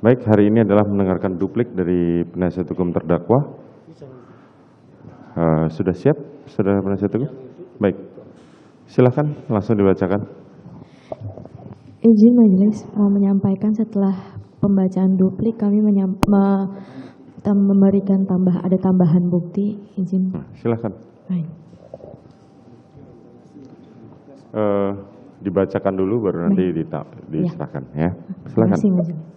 Baik, hari ini adalah mendengarkan duplik dari penasihat hukum terdakwa. Sudah siap, saudara penasihat hukum? Baik, silakan langsung dibacakan. Izin majelis menyampaikan setelah pembacaan duplik kami memberikan ada tambahan bukti. Izin. Silakan. Baik. Dibacakan dulu baru nanti diserahkan ya. Silakan. Terima kasih majelis.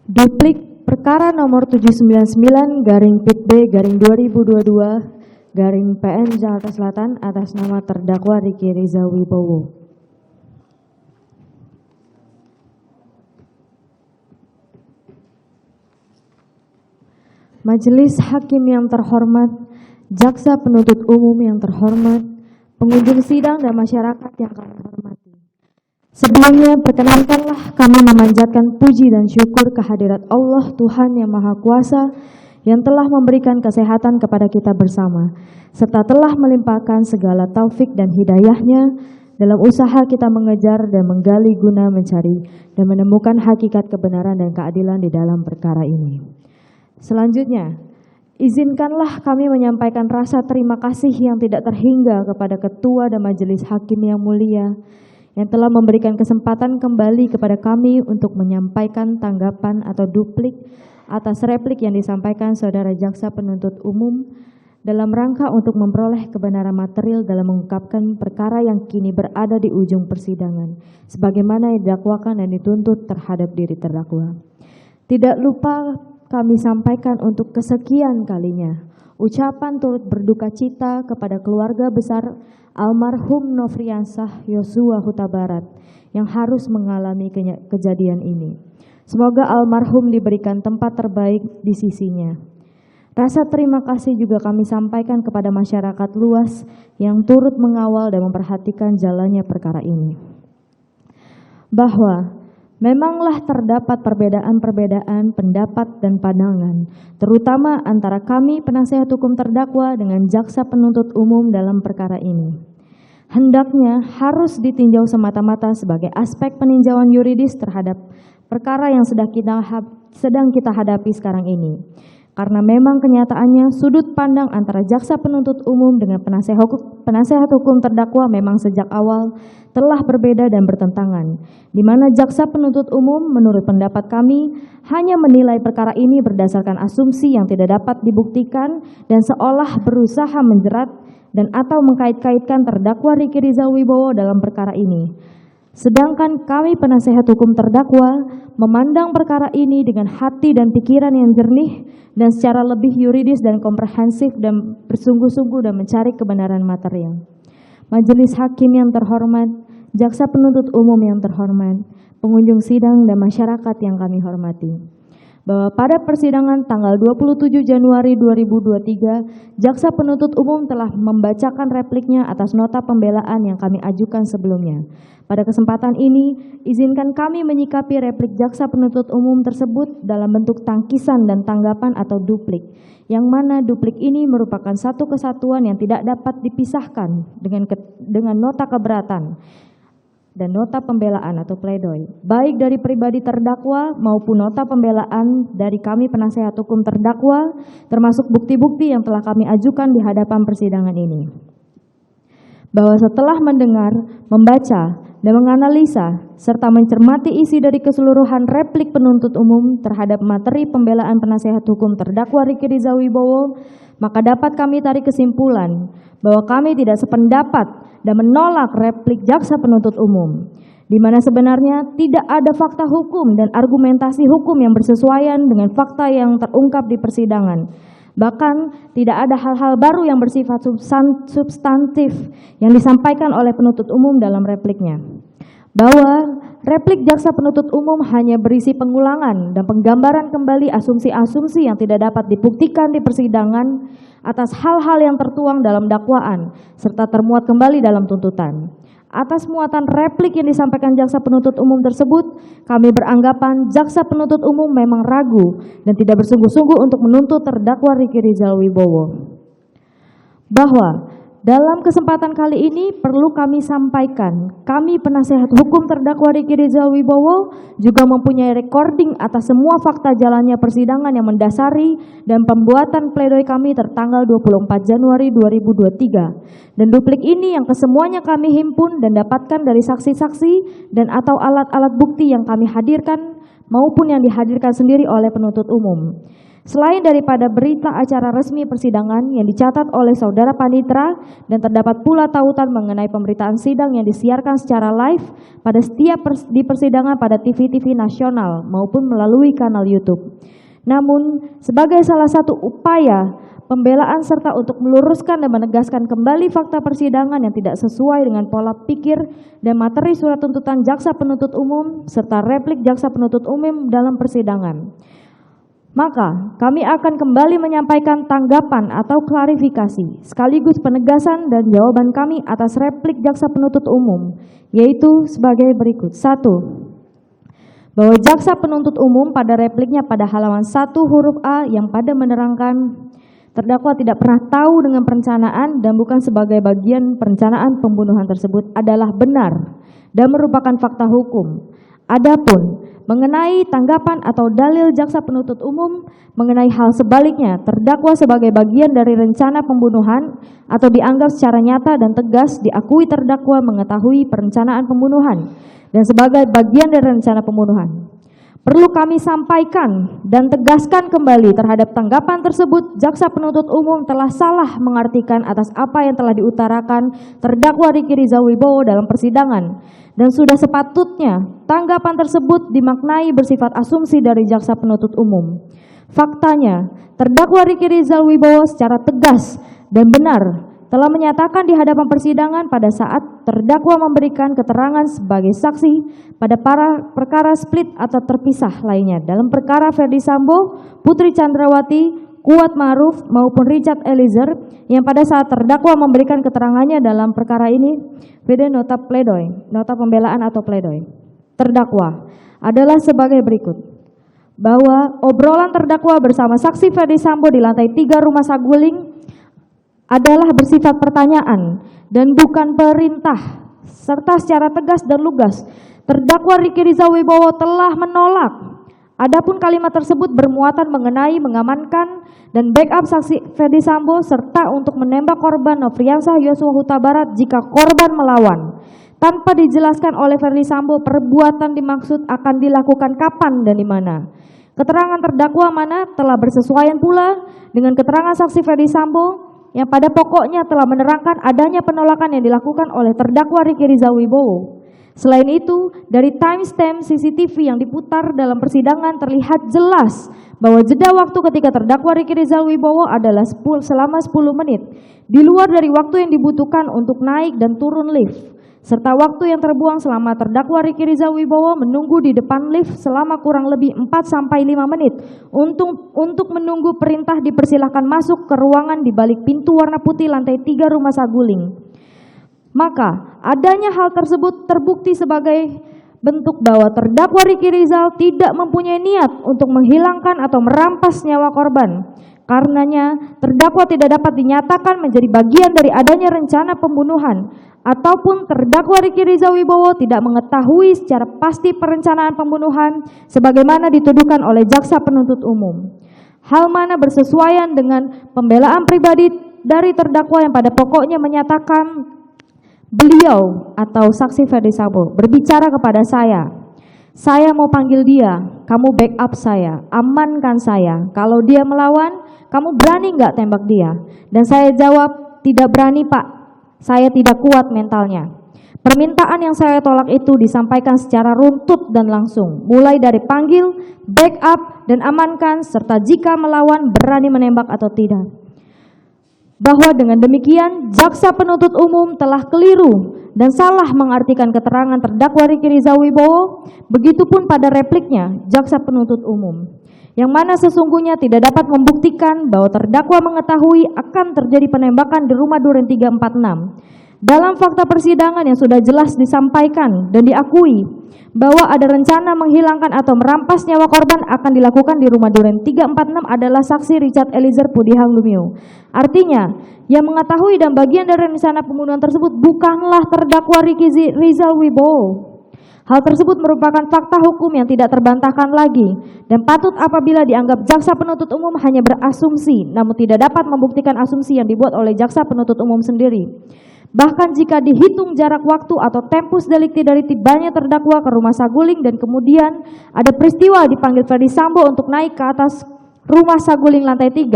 Duplik perkara nomor 799/PIT-B/2022/PN Jakarta Selatan atas nama terdakwa Riki Rizal Wibowo. Majelis Hakim yang terhormat, Jaksa Penuntut Umum yang terhormat, pengunjung sidang dan masyarakat yang kami hormati. Sebelumnya, perkenankanlah kami memanjatkan puji dan syukur kehadirat Allah Tuhan Yang Maha Kuasa yang telah memberikan kesehatan kepada kita bersama, serta telah melimpahkan segala taufik dan hidayahnya dalam usaha kita mengejar dan menggali guna mencari dan menemukan hakikat kebenaran dan keadilan di dalam perkara ini. Selanjutnya, izinkanlah kami menyampaikan rasa terima kasih yang tidak terhingga kepada Ketua dan Majelis Hakim yang mulia, yang telah memberikan kesempatan kembali kepada kami untuk menyampaikan tanggapan atau duplik atas replik yang disampaikan Saudara Jaksa Penuntut Umum dalam rangka untuk memperoleh kebenaran material dalam mengungkapkan perkara yang kini berada di ujung persidangan, sebagaimana yang didakwakan dan dituntut terhadap diri terdakwa. Tidak lupa kami sampaikan untuk kesekian kalinya ucapan turut berduka cita kepada keluarga besar almarhum Nofriansah Yosua Huta Barat yang harus mengalami kejadian ini. Semoga almarhum diberikan tempat terbaik di sisinya. Rasa terima kasih juga kami sampaikan kepada masyarakat luas yang turut mengawal dan memperhatikan jalannya perkara ini. Bahwa memanglah terdapat perbedaan-perbedaan pendapat dan pandangan, terutama antara kami penasihat hukum terdakwa dengan jaksa penuntut umum dalam perkara ini. Hendaknya harus ditinjau semata-mata sebagai aspek peninjauan yuridis terhadap perkara yang sedang kita hadapi sekarang ini. Karena memang kenyataannya sudut pandang antara jaksa penuntut umum dengan penasihat hukum terdakwa memang sejak awal telah berbeda dan bertentangan, di mana jaksa penuntut umum menurut pendapat kami hanya menilai perkara ini berdasarkan asumsi yang tidak dapat dibuktikan dan seolah berusaha menjerat dan atau mengkait-kaitkan terdakwa Riki Rizal Wibowo dalam perkara ini. Sedangkan kami penasehat hukum terdakwa memandang perkara ini dengan hati dan pikiran yang jernih dan secara lebih yuridis dan komprehensif dan bersungguh-sungguh dan mencari kebenaran material. Majelis Hakim yang terhormat, jaksa penuntut umum yang terhormat, pengunjung sidang dan masyarakat yang kami hormati. Bahwa pada persidangan tanggal 27 Januari 2023, jaksa penuntut umum telah membacakan repliknya atas nota pembelaan yang kami ajukan sebelumnya. Pada kesempatan ini, izinkan kami menyikapi replik jaksa penuntut umum tersebut dalam bentuk tangkisan dan tanggapan atau duplik, yang mana duplik ini merupakan satu kesatuan yang tidak dapat dipisahkan dengan nota keberatan dan nota pembelaan atau pledoi, baik dari pribadi terdakwa maupun nota pembelaan dari kami penasehat hukum terdakwa, termasuk bukti-bukti yang telah kami ajukan di hadapan persidangan ini. Bahwa setelah mendengar, membaca, dan menganalisa, serta mencermati isi dari keseluruhan replik penuntut umum terhadap materi pembelaan penasehat hukum terdakwa Riki Rizal Wibowo, maka dapat kami tarik kesimpulan bahwa kami tidak sependapat dan menolak replik jaksa penuntut umum, di mana sebenarnya tidak ada fakta hukum dan argumentasi hukum yang bersesuaian dengan fakta yang terungkap di persidangan. Bahkan tidak ada hal-hal baru yang bersifat substantif yang disampaikan oleh penuntut umum dalam repliknya. Bahwa replik jaksa penuntut umum hanya berisi pengulangan dan penggambaran kembali asumsi-asumsi yang tidak dapat dibuktikan di persidangan atas hal-hal yang tertuang dalam dakwaan serta termuat kembali dalam tuntutan. Atas muatan replik yang disampaikan jaksa penuntut umum tersebut, kami beranggapan jaksa penuntut umum memang ragu dan tidak bersungguh-sungguh untuk menuntut terdakwa Riki Rizal Wibowo. Bahwa dalam kesempatan kali ini perlu kami sampaikan, kami penasehat hukum terdakwa Ricky Rizal Wibowo juga mempunyai recording atas semua fakta jalannya persidangan yang mendasari dan pembuatan pledoi kami tertanggal 24 Januari 2023. Dan duplik ini yang kesemuanya kami himpun dan dapatkan dari saksi-saksi dan atau alat-alat bukti yang kami hadirkan maupun yang dihadirkan sendiri oleh penuntut umum. Selain daripada berita acara resmi persidangan yang dicatat oleh saudara panitera dan terdapat pula tautan mengenai pemberitaan sidang yang disiarkan secara live pada setiap di persidangan pada TV-TV nasional maupun melalui kanal YouTube. Namun, sebagai salah satu upaya pembelaan serta untuk meluruskan dan menegaskan kembali fakta persidangan yang tidak sesuai dengan pola pikir dan materi surat tuntutan jaksa penuntut umum serta replik jaksa penuntut umum dalam persidangan, maka kami akan kembali menyampaikan tanggapan atau klarifikasi sekaligus penegasan dan jawaban kami atas replik jaksa penuntut umum, yaitu sebagai berikut. 1. Bahwa jaksa penuntut umum pada repliknya pada halaman 1 huruf A yang pada menerangkan terdakwa tidak pernah tahu dengan perencanaan dan bukan sebagai bagian perencanaan pembunuhan tersebut adalah benar dan merupakan fakta hukum. Adapun mengenai tanggapan atau dalil jaksa penuntut umum mengenai hal sebaliknya, terdakwa sebagai bagian dari rencana pembunuhan atau dianggap secara nyata dan tegas diakui terdakwa mengetahui perencanaan pembunuhan dan sebagai bagian dari rencana pembunuhan. Perlu kami sampaikan dan tegaskan kembali terhadap tanggapan tersebut, jaksa penuntut umum telah salah mengartikan atas apa yang telah diutarakan terdakwa Ricky Rizal Wibowo dalam persidangan dan sudah sepatutnya tanggapan tersebut dimaknai bersifat asumsi dari jaksa penuntut umum. Faktanya, terdakwa Ricky Rizal Wibowo secara tegas dan benar telah menyatakan di hadapan persidangan pada saat terdakwa memberikan keterangan sebagai saksi pada perkara split atau terpisah lainnya dalam perkara Ferdy Sambo, Putri Chandrawati, Kuat Ma'ruf maupun Richard Eliezer yang pada saat terdakwa memberikan keterangannya dalam perkara ini, PD nota pledoi, nota pembelaan atau pledoi. Terdakwa adalah sebagai berikut. Bahwa obrolan terdakwa bersama saksi Ferdy Sambo di lantai 3 Rumah Saguling adalah bersifat pertanyaan dan bukan perintah, serta secara tegas dan lugas terdakwa Ricky Rizal Wibowo telah menolak. Adapun kalimat tersebut bermuatan mengenai mengamankan dan backup saksi Ferdy Sambo serta untuk menembak korban Nofriansah Yosua Huta Barat jika korban melawan. Tanpa dijelaskan oleh Ferdy Sambo perbuatan dimaksud akan dilakukan kapan dan di mana. Keterangan terdakwa mana telah bersesuaian pula dengan keterangan saksi Ferdy Sambo yang pada pokoknya telah menerangkan adanya penolakan yang dilakukan oleh terdakwa Ricky Rizal Wibowo. Selain itu, dari timestamp CCTV yang diputar dalam persidangan terlihat jelas bahwa jeda waktu ketika terdakwa Ricky Rizal Wibowo adalah selama 10 menit, di luar dari waktu yang dibutuhkan untuk naik dan turun lift, serta waktu yang terbuang selama terdakwa Ricky Rizal Wibowo menunggu di depan lift selama kurang lebih 4-5 menit untuk menunggu perintah dipersilahkan masuk ke ruangan di balik pintu warna putih lantai 3 Rumah Saguling. Maka adanya hal tersebut terbukti sebagai bentuk bahwa terdakwa Ricky Rizal tidak mempunyai niat untuk menghilangkan atau merampas nyawa korban. Karenanya terdakwa tidak dapat dinyatakan menjadi bagian dari adanya rencana pembunuhan ataupun terdakwa Ricky Rizal Wibowo tidak mengetahui secara pasti perencanaan pembunuhan sebagaimana dituduhkan oleh jaksa penuntut umum. Hal mana bersesuaian dengan pembelaan pribadi dari terdakwa yang pada pokoknya menyatakan beliau atau saksi Ferdy Sambo berbicara kepada saya mau panggil dia, kamu backup saya, amankan saya. Kalau dia melawan, kamu berani nggak tembak dia? Dan saya jawab, tidak berani Pak, saya tidak kuat mentalnya. Permintaan yang saya tolak itu disampaikan secara runtut dan langsung, mulai dari panggil, backup, dan amankan, serta jika melawan berani menembak atau tidak. Bahwa dengan demikian jaksa penuntut umum telah keliru dan salah mengartikan keterangan terdakwa Ricky Rizal Wibowo, begitupun pada repliknya jaksa penuntut umum, yang mana sesungguhnya tidak dapat membuktikan bahwa terdakwa mengetahui akan terjadi penembakan di rumah Duren 346. Dalam fakta persidangan yang sudah jelas disampaikan dan diakui bahwa ada rencana menghilangkan atau merampas nyawa korban akan dilakukan di rumah duren 346 adalah saksi Richard Eliezer Pudihang Lumiu. Artinya, yang mengetahui dan bagian dari rencana pembunuhan tersebut bukanlah terdakwa Ricky Rizal Wibowo. Hal tersebut merupakan fakta hukum yang tidak terbantahkan lagi dan patut apabila dianggap jaksa penuntut umum hanya berasumsi, namun tidak dapat membuktikan asumsi yang dibuat oleh jaksa penuntut umum sendiri. Bahkan jika dihitung jarak waktu atau tempus delikti dari tibanya terdakwa ke rumah Saguling dan kemudian ada peristiwa dipanggil Ferdy Sambo untuk naik ke atas rumah Saguling lantai 3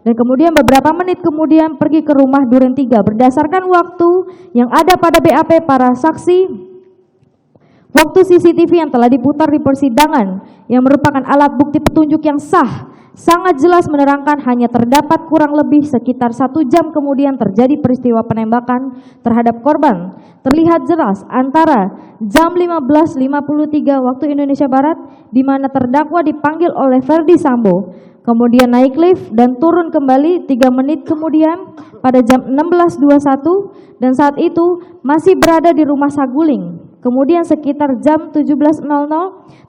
dan kemudian beberapa menit kemudian pergi ke rumah duren 3 berdasarkan waktu yang ada pada BAP para saksi, waktu CCTV yang telah diputar di persidangan yang merupakan alat bukti petunjuk yang sah, sangat jelas menerangkan hanya terdapat kurang lebih sekitar 1 jam kemudian terjadi peristiwa penembakan terhadap korban. Terlihat jelas antara jam 15.53 waktu Indonesia Barat di mana terdakwa dipanggil oleh Ferdy Sambo, kemudian naik lift dan turun kembali 3 menit kemudian pada jam 16.21 dan saat itu masih berada di rumah Saguling. Kemudian sekitar jam 17.00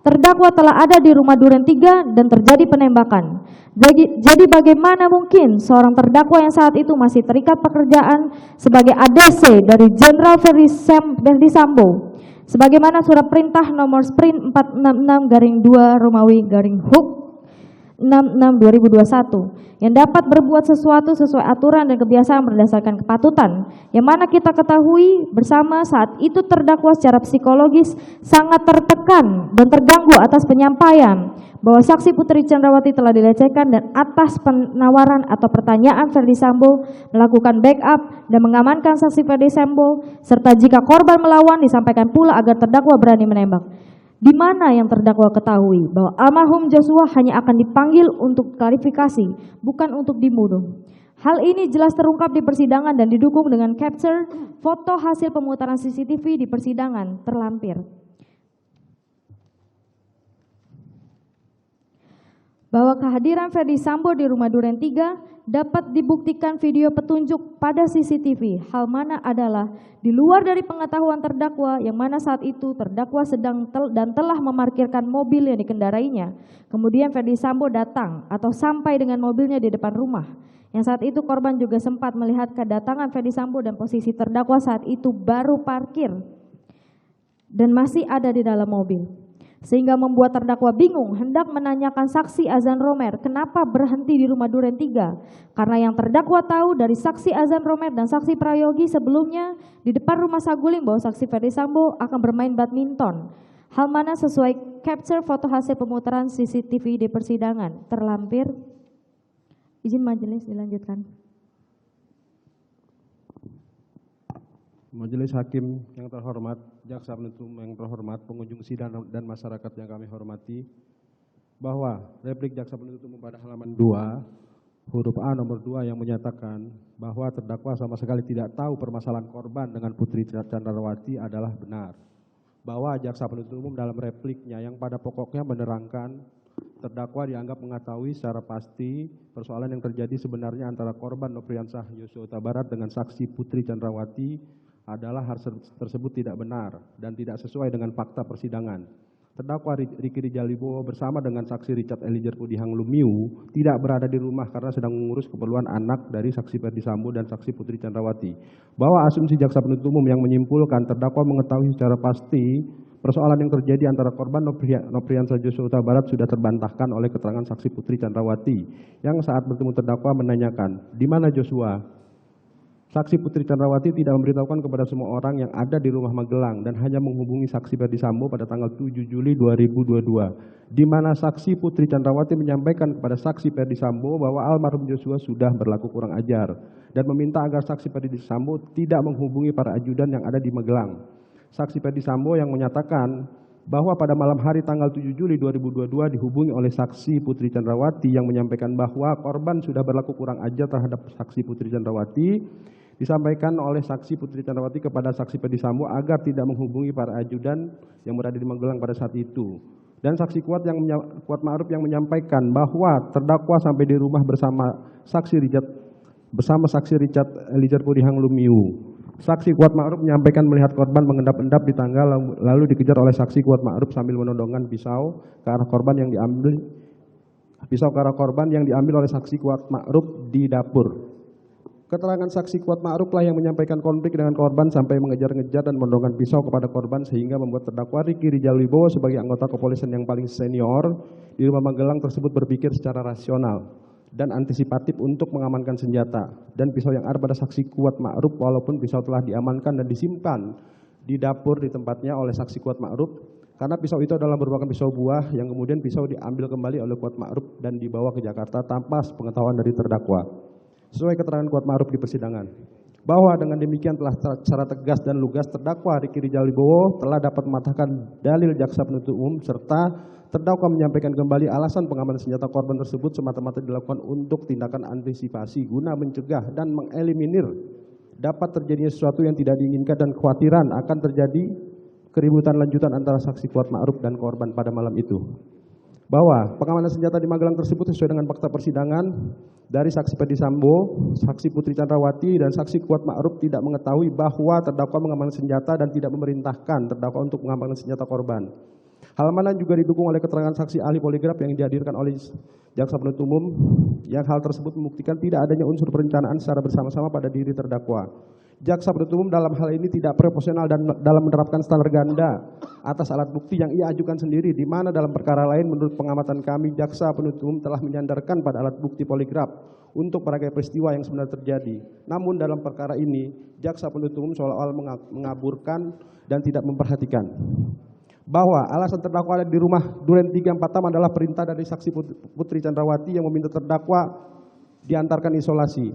terdakwa telah ada di rumah duren 3 dan terjadi penembakan. Jadi bagaimana mungkin seorang terdakwa yang saat itu masih terikat pekerjaan sebagai ADC dari Jenderal Ferdy Sambo sebagaimana surat perintah nomor Sprint 466-2 66/2021 yang dapat berbuat sesuatu sesuai aturan dan kebiasaan berdasarkan kepatutan, yang mana kita ketahui bersama saat itu terdakwa secara psikologis sangat tertekan dan terganggu atas penyampaian bahwa saksi Putri Chandrawati telah dilecehkan dan atas penawaran atau pertanyaan Ferdy Sambo melakukan backup dan mengamankan saksi Ferdy Sambo, serta jika korban melawan disampaikan pula agar terdakwa berani menembak. Di mana yang terdakwa ketahui bahwa almarhum Joshua hanya akan dipanggil untuk klarifikasi, bukan untuk dibunuh. Hal ini jelas terungkap di persidangan dan didukung dengan capture foto hasil pemutaran CCTV di persidangan terlampir. Bahwa kehadiran Ferdy Sambo di rumah duren 3 dapat dibuktikan video petunjuk pada CCTV. Hal mana adalah di luar dari pengetahuan terdakwa yang mana saat itu terdakwa sedang dan telah memarkirkan mobil yang dikendarainya. Kemudian Ferdy Sambo datang atau sampai dengan mobilnya di depan rumah. Yang saat itu korban juga sempat melihat kedatangan Ferdy Sambo dan posisi terdakwa saat itu baru parkir dan masih ada di dalam mobil. Sehingga membuat terdakwa bingung hendak menanyakan saksi Azan Romer kenapa berhenti di rumah duren 3. Karena yang terdakwa tahu dari saksi Azan Romer dan saksi Prayogi sebelumnya di depan rumah Saguling bahwa saksi Ferdy Sambo akan bermain badminton. Hal mana sesuai capture foto hasil pemutaran CCTV di persidangan terlampir. Izin majelis dilanjutkan. Majelis Hakim yang terhormat, jaksa penuntut umum yang terhormat, pengunjung sidang dan masyarakat yang kami hormati, bahwa replik jaksa penuntut umum pada halaman 2, huruf A nomor 2 yang menyatakan bahwa terdakwa sama sekali tidak tahu permasalahan korban dengan Putri Chandrawati adalah benar. Bahwa jaksa penuntut umum dalam repliknya yang pada pokoknya menerangkan terdakwa dianggap mengetahui secara pasti persoalan yang terjadi sebenarnya antara korban Nofriansah Yosua Huta Barat dengan saksi Putri Chandrawati adalah hal tersebut tidak benar dan tidak sesuai dengan fakta persidangan. Terdakwa Ricky Rizal Wibowo bersama dengan saksi Richard Eliezer Pudihang Lumiu tidak berada di rumah karena sedang mengurus keperluan anak dari saksi Ferdy Sambo dan saksi Putri Chandrawati. Bahwa asumsi jaksa penuntut umum yang menyimpulkan terdakwa mengetahui secara pasti persoalan yang terjadi antara korban Nofriansah Yosua Huta Barat sudah terbantahkan oleh keterangan saksi Putri Chandrawati yang saat bertemu terdakwa menanyakan, "Di mana Joshua?" Saksi Putri Chandrawati tidak memberitahukan kepada semua orang yang ada di rumah Magelang dan hanya menghubungi saksi Ferdy Sambo pada tanggal 7 Juli 2022, di mana saksi Putri Chandrawati menyampaikan kepada saksi Ferdy Sambo bahwa almarhum Joshua sudah berlaku kurang ajar dan meminta agar saksi Ferdy Sambo tidak menghubungi para ajudan yang ada di Magelang. Saksi Ferdy Sambo yang menyatakan bahwa pada malam hari tanggal 7 Juli 2022 dihubungi oleh saksi Putri Chandrawati yang menyampaikan bahwa korban sudah berlaku kurang ajar terhadap saksi Putri Chandrawati. Disampaikan oleh saksi Putri Chandrawati kepada saksi Ferdy Sambo agar tidak menghubungi para ajudan yang berada di Magelang pada saat itu. Dan saksi Kuat Ma'ruf yang menyampaikan bahwa terdakwa sampai di rumah bersama saksi Richard Eliezer Pudihang Lumiu. Saksi Kuat Ma'ruf menyampaikan melihat korban mengendap-endap di tangga lalu dikejar oleh saksi Kuat Ma'ruf sambil menodongkan pisau ke arah korban yang diambil oleh saksi Kuat Ma'ruf di dapur. Keterangan saksi Kuat Ma'ruf lah yang menyampaikan konflik dengan korban sampai mengejar-ngejar dan menodongkan pisau kepada korban sehingga membuat terdakwa Ricky Rijal Wibowo sebagai anggota kepolisian yang paling senior di rumah Magelang tersebut berpikir secara rasional dan antisipatif untuk mengamankan senjata dan pisau yang ada pada saksi Kuat Ma'ruf walaupun pisau telah diamankan dan disimpan di dapur di tempatnya oleh saksi Kuat Ma'ruf karena pisau itu adalah merupakan pisau buah yang kemudian pisau diambil kembali oleh Kuat Ma'ruf dan dibawa ke Jakarta tanpa sepengetahuan dari terdakwa. Sesuai keterangan Kuat Ma'ruf di persidangan bahwa dengan demikian telah secara tegas dan lugas terdakwa Ricky Rijal Wibowo telah dapat mematahkan dalil jaksa penuntut umum serta terdakwa menyampaikan kembali alasan pengamanan senjata korban tersebut semata-mata dilakukan untuk tindakan antisipasi guna mencegah dan mengeliminir dapat terjadinya sesuatu yang tidak diinginkan dan kekhawatiran akan terjadi keributan lanjutan antara saksi Kuat Ma'ruf dan korban pada malam itu. Bahwa pengamanan senjata di Magelang tersebut sesuai dengan fakta persidangan dari saksi Ferdi Sambo, saksi Putri Chandrawati dan saksi Kuat Ma'ruf tidak mengetahui bahwa terdakwa mengamankan senjata dan tidak memerintahkan terdakwa untuk mengamankan senjata korban. Hal mana juga didukung oleh keterangan saksi ahli poligraf yang dihadirkan oleh jaksa penuntut umum yang hal tersebut membuktikan tidak adanya unsur perencanaan secara bersama-sama pada diri terdakwa. Jaksa penuntut umum dalam hal ini tidak proporsional dan dalam menerapkan standar ganda atas alat bukti yang ia ajukan sendiri, di mana dalam perkara lain menurut pengamatan kami jaksa penuntut umum telah menyandarkan pada alat bukti poligraf untuk berbagai peristiwa yang sebenarnya terjadi. Namun dalam perkara ini jaksa penuntut umum seolah-olah mengaburkan dan tidak memperhatikan bahwa alasan terdakwa ada di rumah Duren 34 adalah perintah dari saksi Putri Chandrawati yang meminta terdakwa diantarkan isolasi.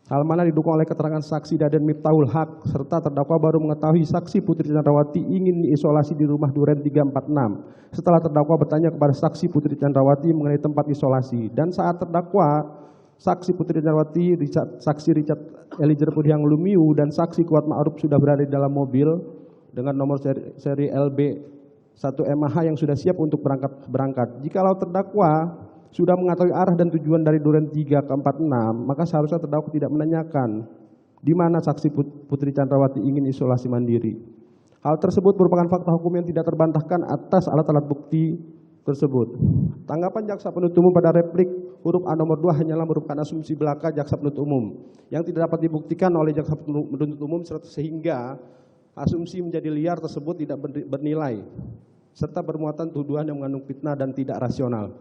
Hal mana didukung oleh keterangan saksi Daden Miftahul Haq serta terdakwa baru mengetahui saksi Putri Chandrawati ingin diisolasi di rumah Duren 346 setelah terdakwa bertanya kepada saksi Putri Chandrawati mengenai tempat isolasi dan saat terdakwa saksi Putri Chandrawati, saksi Richard Eliezer Pudiang Lumiu dan saksi Kuat Ma'ruf sudah berada di dalam mobil dengan nomor seri LB 1 MH yang sudah siap untuk berangkat. Jikalau terdakwa sudah mengetahui arah dan tujuan dari Duren 3 ke 46, maka seharusnya terdakwa tidak menanyakan di mana saksi Putri Chandrawati ingin isolasi mandiri. Hal tersebut merupakan fakta hukum yang tidak terbantahkan atas alat-alat bukti tersebut. Tanggapan jaksa penuntut umum pada replik huruf A nomor 2 hanyalah merupakan asumsi belaka jaksa penuntut umum yang tidak dapat dibuktikan oleh jaksa penuntut umum sehingga asumsi menjadi liar tersebut tidak bernilai serta bermuatan tuduhan yang mengandung fitnah dan tidak rasional.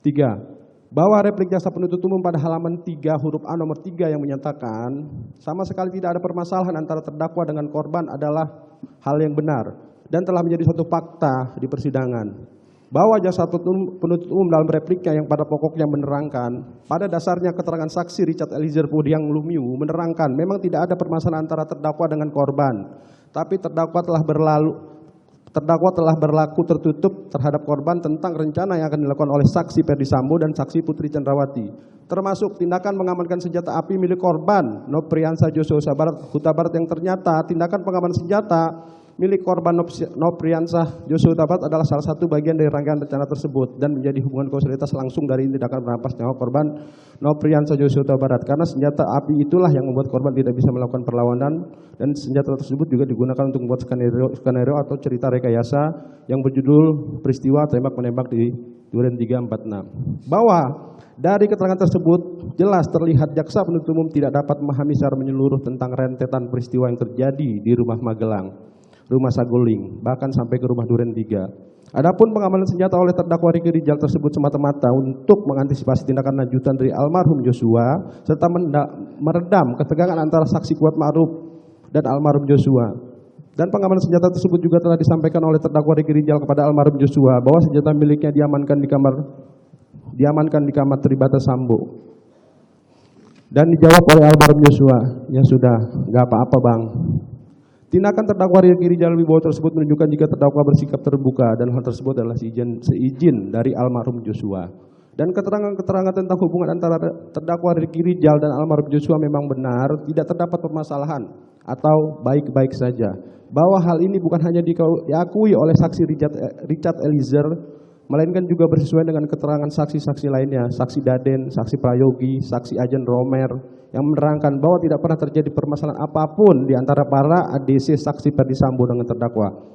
3. Bahwa replik jaksa penuntut umum pada halaman 3 huruf A nomor 3 yang menyatakan sama sekali tidak ada permasalahan antara terdakwa dengan korban adalah hal yang benar dan telah menjadi suatu fakta di persidangan. Bahwa jaksa penuntut umum dalam repliknya yang pada pokoknya menerangkan pada dasarnya keterangan saksi Richard Eliezer Pudiang Lumiu menerangkan memang tidak ada permasalahan antara terdakwa dengan korban, tapi terdakwa telah berlaku tertutup terhadap korban tentang rencana yang akan dilakukan oleh saksi Ferdi Sambo dan saksi Putri Chandrawati, termasuk tindakan mengamankan senjata api milik korban Nopriansah Joshua Huta Barat yang ternyata tindakan pengamanan senjata milik korban Nopriansah Joshua Huta Barat adalah salah satu bagian dari rangkaian rencana tersebut dan menjadi hubungan kausalitas langsung dari tindakan merampas nyawa korban Nopriansah Joshua Huta Barat karena senjata api itulah yang membuat korban tidak bisa melakukan perlawanan dan senjata tersebut juga digunakan untuk membuat skenario atau cerita rekayasa yang berjudul peristiwa tembak-menembak di Duren 346. Bahwa dari keterangan tersebut jelas terlihat jaksa penuntut umum tidak dapat memahami secara menyeluruh tentang rentetan peristiwa yang terjadi di rumah Magelang, rumah Saguling, bahkan sampai ke rumah Duren 3. Adapun pengamanan senjata oleh terdakwa Ricky Rijal tersebut semata-mata untuk mengantisipasi tindakan lanjutan dari almarhum Joshua serta meredam ketegangan antara saksi Kuat Ma'ruf dan almarhum Joshua. Dan pengamanan senjata tersebut juga telah disampaikan oleh terdakwa Ricky Rijal kepada almarhum Joshua bahwa senjata miliknya diamankan di kamar Tribata Sambo. Dan dijawab oleh almarhum Joshua, ya sudah, nggak apa-apa bang. Tindakan terdakwa Ricky Rijal Wibowo tersebut menunjukkan jika terdakwa bersikap terbuka dan hal tersebut adalah seizin dari almarhum Joshua. Dan keterangan-keterangan tentang hubungan antara terdakwa Ricky Rijal dan almarhum Joshua memang benar, tidak terdapat permasalahan atau baik-baik saja. Bahwa hal ini bukan hanya diakui oleh saksi Richard Eliezer, melainkan juga bersesuaian dengan keterangan saksi-saksi lainnya, saksi Daden, saksi Prayogi, saksi Ajen Romer, yang menerangkan bahwa tidak pernah terjadi permasalahan apapun di antara para ADC saksi Ferdi Sambo dengan terdakwa.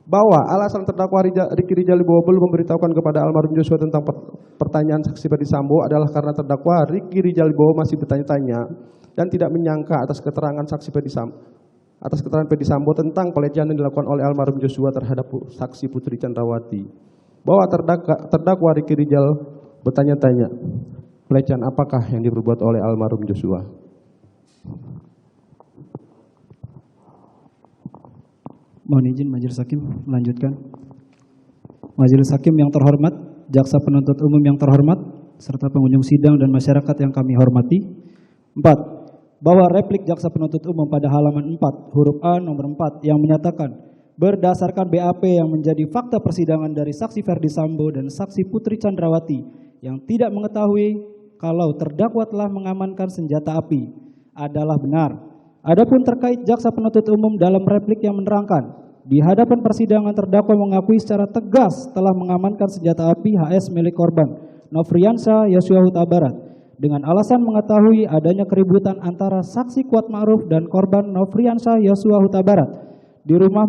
Bahwa alasan terdakwa Ricky Rizal Wibowo belum memberitahukan kepada almarhum Joshua tentang pertanyaan saksi Ferdi Sambo adalah karena terdakwa Ricky Rizal Wibowo masih bertanya-tanya dan tidak menyangka atas keterangan saksi Ferdi Sambo tentang pelecehan yang dilakukan oleh almarhum Joshua terhadap saksi Putri Chandrawati. Bahwa terdakwa Ricky Rizal bertanya-tanya, pelecehan apakah yang diperbuat oleh almarhum Joshua? Mohon izin Majelis Hakim melanjutkan. Majelis Hakim yang terhormat, jaksa penuntut umum yang terhormat, serta pengunjung sidang dan masyarakat yang kami hormati. 4. Bahwa replik jaksa penuntut umum pada halaman 4 huruf A nomor 4 yang menyatakan berdasarkan BAP yang menjadi fakta persidangan dari saksi Ferdi Sambo dan saksi Putri Chandrawati yang tidak mengetahui kalau terdakwa telah mengamankan senjata api adalah benar. Adapun terkait jaksa penuntut umum dalam replik yang menerangkan di hadapan persidangan terdakwa mengakui secara tegas telah mengamankan senjata api HS milik korban Nofriansyah Yosua Huta Barat dengan alasan mengetahui adanya keributan antara saksi Kuat Ma'ruf dan korban Nofriansyah Yosua Huta Barat di rumah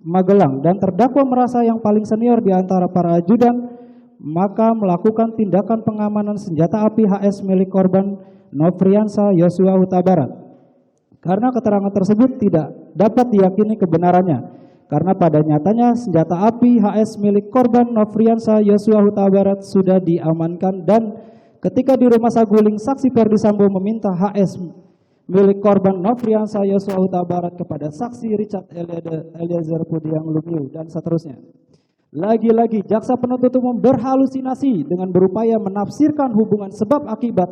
Magelang dan terdakwa merasa yang paling senior di antara para ajudan, maka melakukan tindakan pengamanan senjata api HS milik korban Nofriansyah Yosua Huta Barat. Karena keterangan tersebut tidak dapat diyakini kebenarannya, karena pada nyatanya senjata api HS milik korban Nofriansyah Yosua Huta Barat sudah diamankan dan ketika di rumah saguling saksi Ferdi Sambo meminta HS milik korban Nofriansyah Yosua Huta Barat kepada saksi Richard Eliezer Pudiang Lumiu dan seterusnya. Lagi-lagi jaksa penuntut umum berhalusinasi dengan berupaya menafsirkan hubungan sebab akibat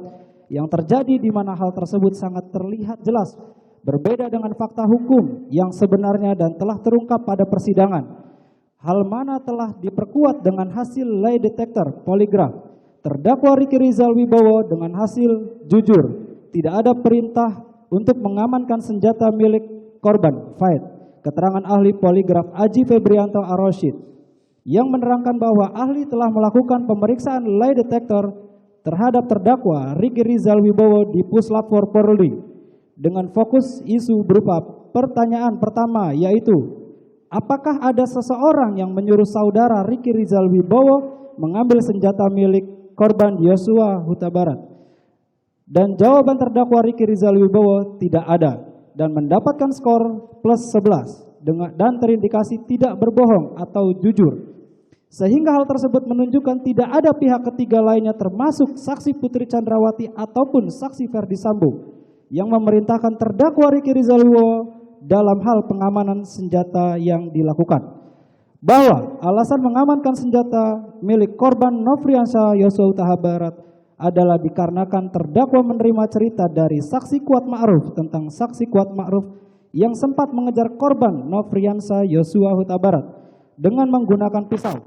yang terjadi di mana hal tersebut sangat terlihat jelas berbeda dengan fakta hukum yang sebenarnya dan telah terungkap pada persidangan. Hal mana telah diperkuat dengan hasil lie detector poligraf terdakwa Ricky Rizal Wibowo dengan hasil jujur. Tidak ada perintah untuk mengamankan senjata milik korban, Faid. Keterangan ahli poligraf Aji Febrianto Aroshid yang menerangkan bahwa ahli telah melakukan pemeriksaan lie detector terhadap terdakwa Ricky Rizal Wibowo di Puslap 4 Polri dengan fokus isu berupa pertanyaan pertama yaitu apakah ada seseorang yang menyuruh saudara Ricky Rizal Wibowo mengambil senjata milik korban Yosua Huta Barat? Dan jawaban terdakwa Ricky Rizal Wibowo tidak ada dan mendapatkan skor plus 11 dan terindikasi tidak berbohong atau jujur. Sehingga hal tersebut menunjukkan tidak ada pihak ketiga lainnya termasuk saksi Putri Chandrawati ataupun saksi Ferdi Sambo yang memerintahkan terdakwa Ricky Rizal Wibowo dalam hal pengamanan senjata yang dilakukan. Bahwa alasan mengamankan senjata milik korban Nofriansyah Yosua Huta Barat adalah dikarenakan terdakwa menerima cerita dari saksi Kuat Ma'ruf tentang saksi Kuat Ma'ruf yang sempat mengejar korban Nofriansyah Yosua Huta Barat dengan menggunakan pisau.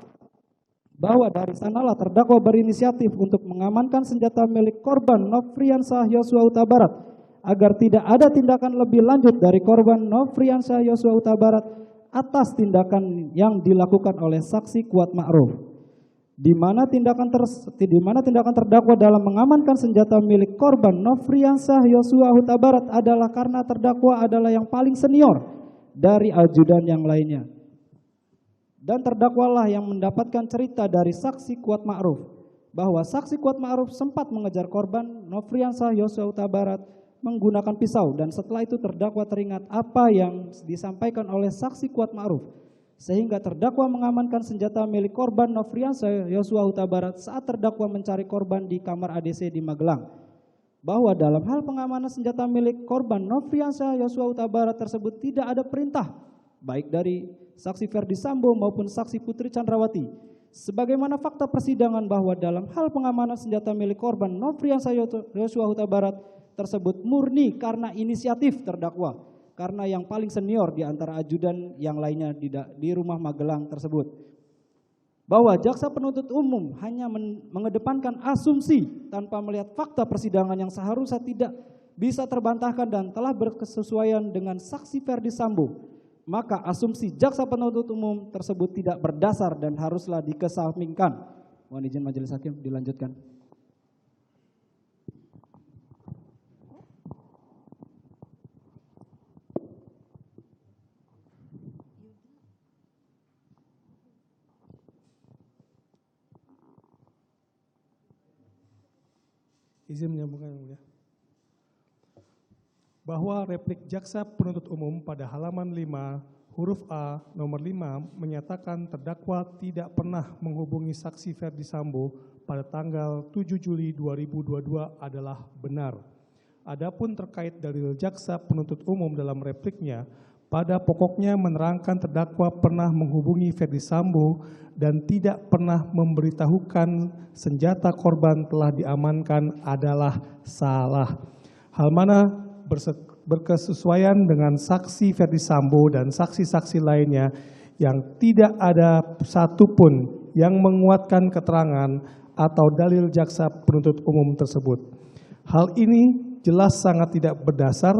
Bahwa dari sanalah terdakwa berinisiatif untuk mengamankan senjata milik korban Nofriansyah Yosua Huta Barat agar tidak ada tindakan lebih lanjut dari korban Nofriansyah Yosua Huta Barat atas tindakan yang dilakukan oleh saksi Kuat Ma'ruf. Di mana tindakan terdakwa dalam mengamankan senjata milik korban Nofriansyah Yosua Huta Barat adalah karena terdakwa adalah yang paling senior dari ajudan yang lainnya. Dan terdakwalah yang mendapatkan cerita dari saksi Kuat Ma'ruf bahwa saksi Kuat Ma'ruf sempat mengejar korban Nofriansyah Yosua Huta Barat menggunakan pisau dan setelah itu terdakwa teringat apa yang disampaikan oleh saksi Kuat Ma'ruf. Sehingga terdakwa mengamankan senjata milik korban Nofriansyah Yosua Huta Barat saat terdakwa mencari korban di kamar ADC di Magelang. Bahwa dalam hal pengamanan senjata milik korban Nofriansyah Yosua Huta Barat tersebut tidak ada perintah baik dari saksi Ferdi Sambo maupun saksi Putri Chandrawati. Sebagaimana fakta persidangan bahwa dalam hal pengamanan senjata milik korban Nofriansyah Yosua Huta Barat tersebut murni karena inisiatif terdakwa. Karena yang paling senior di antara ajudan yang lainnya di rumah Magelang tersebut. Bahwa jaksa penuntut umum hanya mengedepankan asumsi tanpa melihat fakta persidangan yang seharusnya tidak bisa terbantahkan dan telah berkesesuaian dengan saksi Ferdi Sambo maka asumsi jaksa penuntut umum tersebut tidak berdasar dan haruslah dikesampingkan. Mohon izin majelis hakim dilanjutkan. Izin menyambungkan yang mulia. Bahwa replik jaksa penuntut umum pada halaman 5 huruf A nomor 5 menyatakan terdakwa tidak pernah menghubungi saksi Ferdi Sambo pada tanggal 7 Juli 2022 adalah benar. Adapun terkait dalil jaksa penuntut umum dalam repliknya, pada pokoknya menerangkan terdakwa pernah menghubungi Ferdi Sambo dan tidak pernah memberitahukan senjata korban telah diamankan adalah salah. Hal mana berkesesuaian dengan saksi Ferdi Sambo dan saksi-saksi lainnya yang tidak ada satupun yang menguatkan keterangan atau dalil jaksa penuntut umum tersebut. Hal ini jelas sangat tidak berdasar,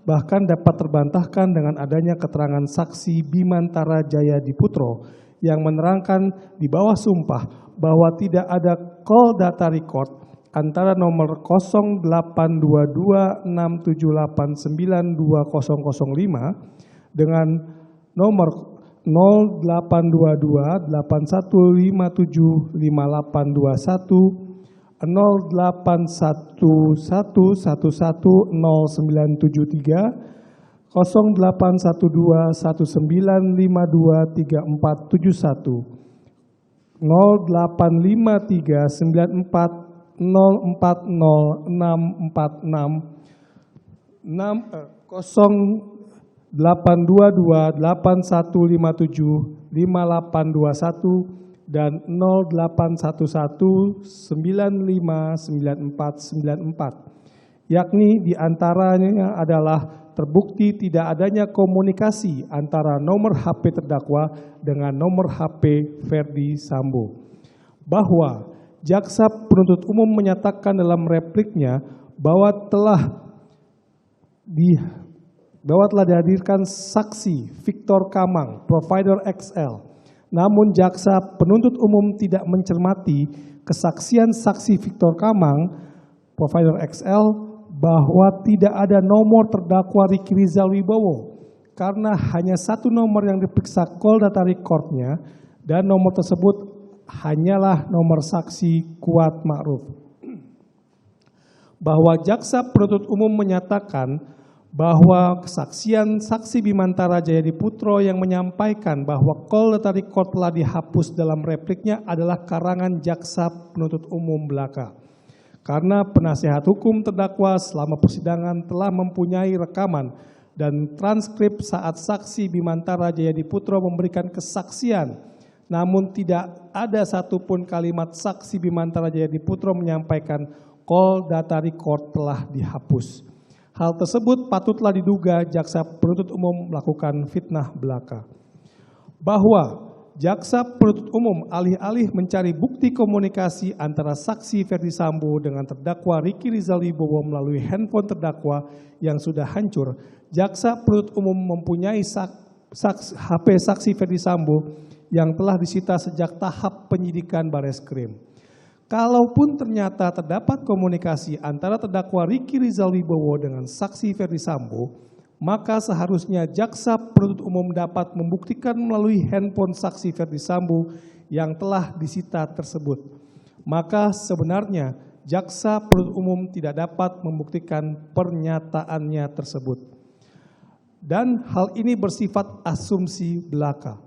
bahkan dapat terbantahkan dengan adanya keterangan saksi Bimantara Jaya Diputro yang menerangkan di bawah sumpah bahwa tidak ada call data record antara nomor 082267892005 dengan nomor 082281575821 0811110973 081219523471 082281575821 dan 0811959494, yakni diantaranya adalah terbukti tidak adanya komunikasi antara nomor HP terdakwa dengan nomor HP Ferdi Sambo. Bahwa jaksa penuntut umum menyatakan dalam repliknya bahwa telah dihadirkan saksi Victor Kamang, provider XL. Namun jaksa penuntut umum tidak mencermati kesaksian saksi Victor Kamang, provider XL, bahwa tidak ada nomor terdakwa Ricky Rizal Wibowo karena hanya satu nomor yang diperiksa call data recordnya dan nomor tersebut hanyalah nomor saksi Kuat Ma'ruf. Bahwa jaksa penuntut umum menyatakan bahwa kesaksian saksi Bimantara Jaya Diputro yang menyampaikan bahwa call data record telah dihapus dalam repliknya adalah karangan jaksa penuntut umum belaka. Karena penasihat hukum terdakwa selama persidangan telah mempunyai rekaman dan transkrip saat saksi Bimantara Jaya Diputro memberikan kesaksian, namun tidak ada satupun kalimat saksi Bimantara Jaya Diputro menyampaikan call data record telah dihapus. Hal tersebut patutlah diduga jaksa penuntut umum melakukan fitnah belaka. Bahwa jaksa penuntut umum alih-alih mencari bukti komunikasi antara saksi Ferdi Sambo dengan terdakwa Ricky Rizal Wibowo melalui handphone terdakwa yang sudah hancur, jaksa penuntut umum mempunyai HP saksi Ferdi Sambo yang telah disita sejak tahap penyidikan Bareskrim. Kalaupun ternyata terdapat komunikasi antara terdakwa Ricky Rizal Wibowo dengan saksi Ferdi Sambo, maka seharusnya jaksa penuntut umum dapat membuktikan melalui handphone saksi Ferdi Sambo yang telah disita tersebut. Maka sebenarnya jaksa penuntut umum tidak dapat membuktikan pernyataannya tersebut. Dan hal ini bersifat asumsi belaka.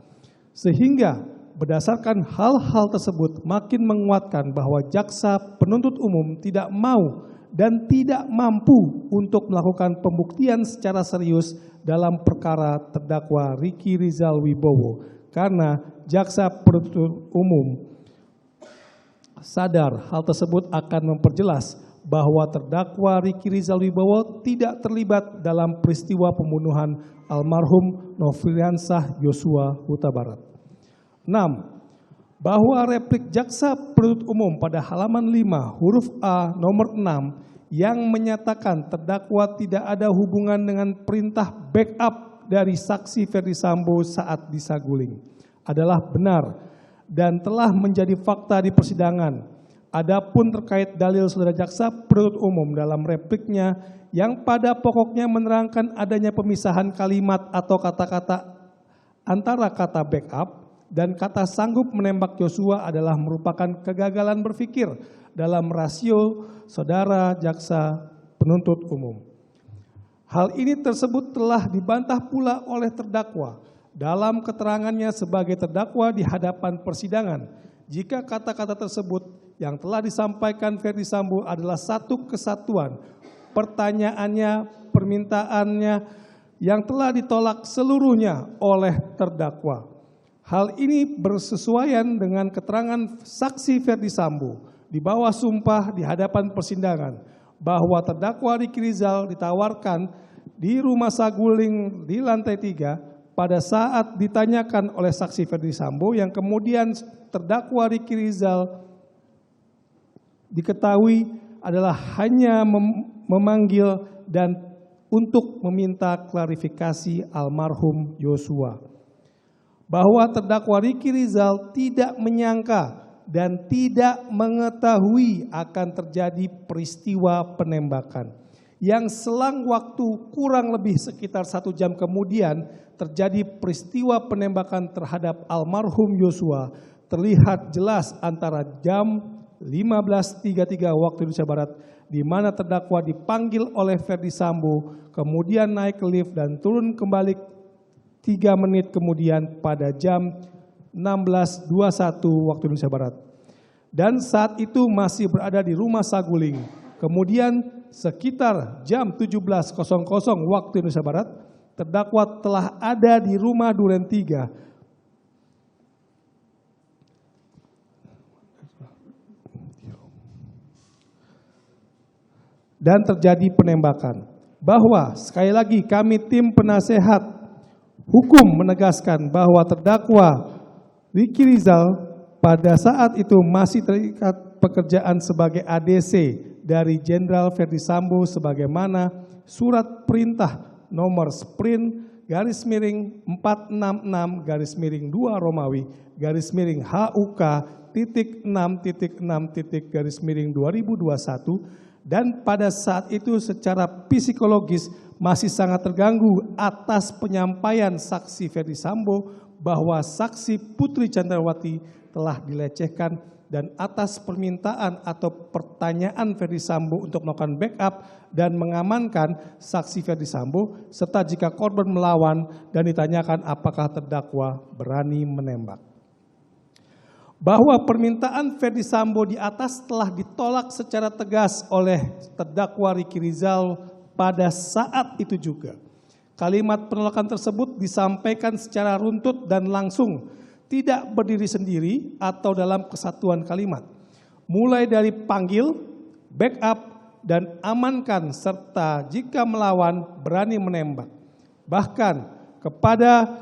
Sehingga berdasarkan hal-hal tersebut makin menguatkan bahwa jaksa penuntut umum tidak mau dan tidak mampu untuk melakukan pembuktian secara serius dalam perkara terdakwa Ricky Rizal Wibowo karena jaksa penuntut umum sadar hal tersebut akan memperjelas bahwa terdakwa Ricky Rizal Wibowo tidak terlibat dalam peristiwa pembunuhan almarhum Nofriansah Yosua Huta Barat. 6. Bahwa replik jaksa penuntut umum pada halaman 5 huruf A nomor 6 yang menyatakan terdakwa tidak ada hubungan dengan perintah backup dari saksi Ferdi Sambo saat di Saguling adalah benar dan telah menjadi fakta di persidangan. Adapun terkait dalil saudara jaksa penuntut umum dalam repliknya yang pada pokoknya menerangkan adanya pemisahan kalimat atau kata-kata antara kata backup dan kata sanggup menembak Yosua adalah merupakan kegagalan berpikir dalam rasio saudara jaksa penuntut umum. Hal ini tersebut telah dibantah pula oleh terdakwa dalam keterangannya sebagai terdakwa di hadapan persidangan. Jika kata-kata tersebut yang telah disampaikan Ferdi Sambo adalah satu kesatuan, pertanyaannya, permintaannya yang telah ditolak seluruhnya oleh terdakwa. Hal ini bersesuaian dengan keterangan saksi Ferdi Sambo di bawah sumpah di hadapan persidangan bahwa terdakwa Riki Rizal ditawarkan di rumah Saguling di lantai 3 pada saat ditanyakan oleh saksi Ferdi Sambo yang kemudian terdakwa Riki Rizal diketahui adalah hanya memanggil dan untuk meminta klarifikasi almarhum Yosua. Bahwa terdakwa Riki Rizal tidak menyangka dan tidak mengetahui akan terjadi peristiwa penembakan. Yang selang waktu kurang lebih sekitar 1 jam kemudian terjadi peristiwa penembakan terhadap almarhum Yosua terlihat jelas antara jam 15.33 waktu Indonesia Barat di mana terdakwa dipanggil oleh Ferdi Sambo, kemudian naik ke lift dan turun kembali 3 menit kemudian pada jam 16.21 waktu Indonesia Barat. Dan saat itu masih berada di rumah Saguling. Kemudian sekitar jam 17.00 waktu Indonesia Barat, terdakwa telah ada di rumah Duren 3. Dan terjadi penembakan. Bahwa sekali lagi kami tim penasehat hukum menegaskan bahwa terdakwa Riki Rizal pada saat itu masih terikat pekerjaan sebagai ADC dari Jenderal Ferdi Sambo sebagaimana surat perintah nomor sprint garis miring 466 garis miring 2 Romawi garis miring HUK titik 6.6 titik garis miring 2021. Dan pada saat itu secara psikologis masih sangat terganggu atas penyampaian saksi Ferdi Sambo bahwa saksi Putri Chandrawati telah dilecehkan dan atas permintaan atau pertanyaan Ferdi Sambo untuk melakukan backup dan mengamankan saksi Ferdi Sambo serta jika korban melawan dan ditanyakan apakah terdakwa berani menembak. Bahwa permintaan Ferdi Sambo di atas telah ditolak secara tegas oleh terdakwa Riki Rizal pada saat itu juga. Kalimat penolakan tersebut disampaikan secara runtut dan langsung, tidak berdiri sendiri atau dalam kesatuan kalimat. Mulai dari panggil, backup, dan amankan serta jika melawan berani menembak. Bahkan kepada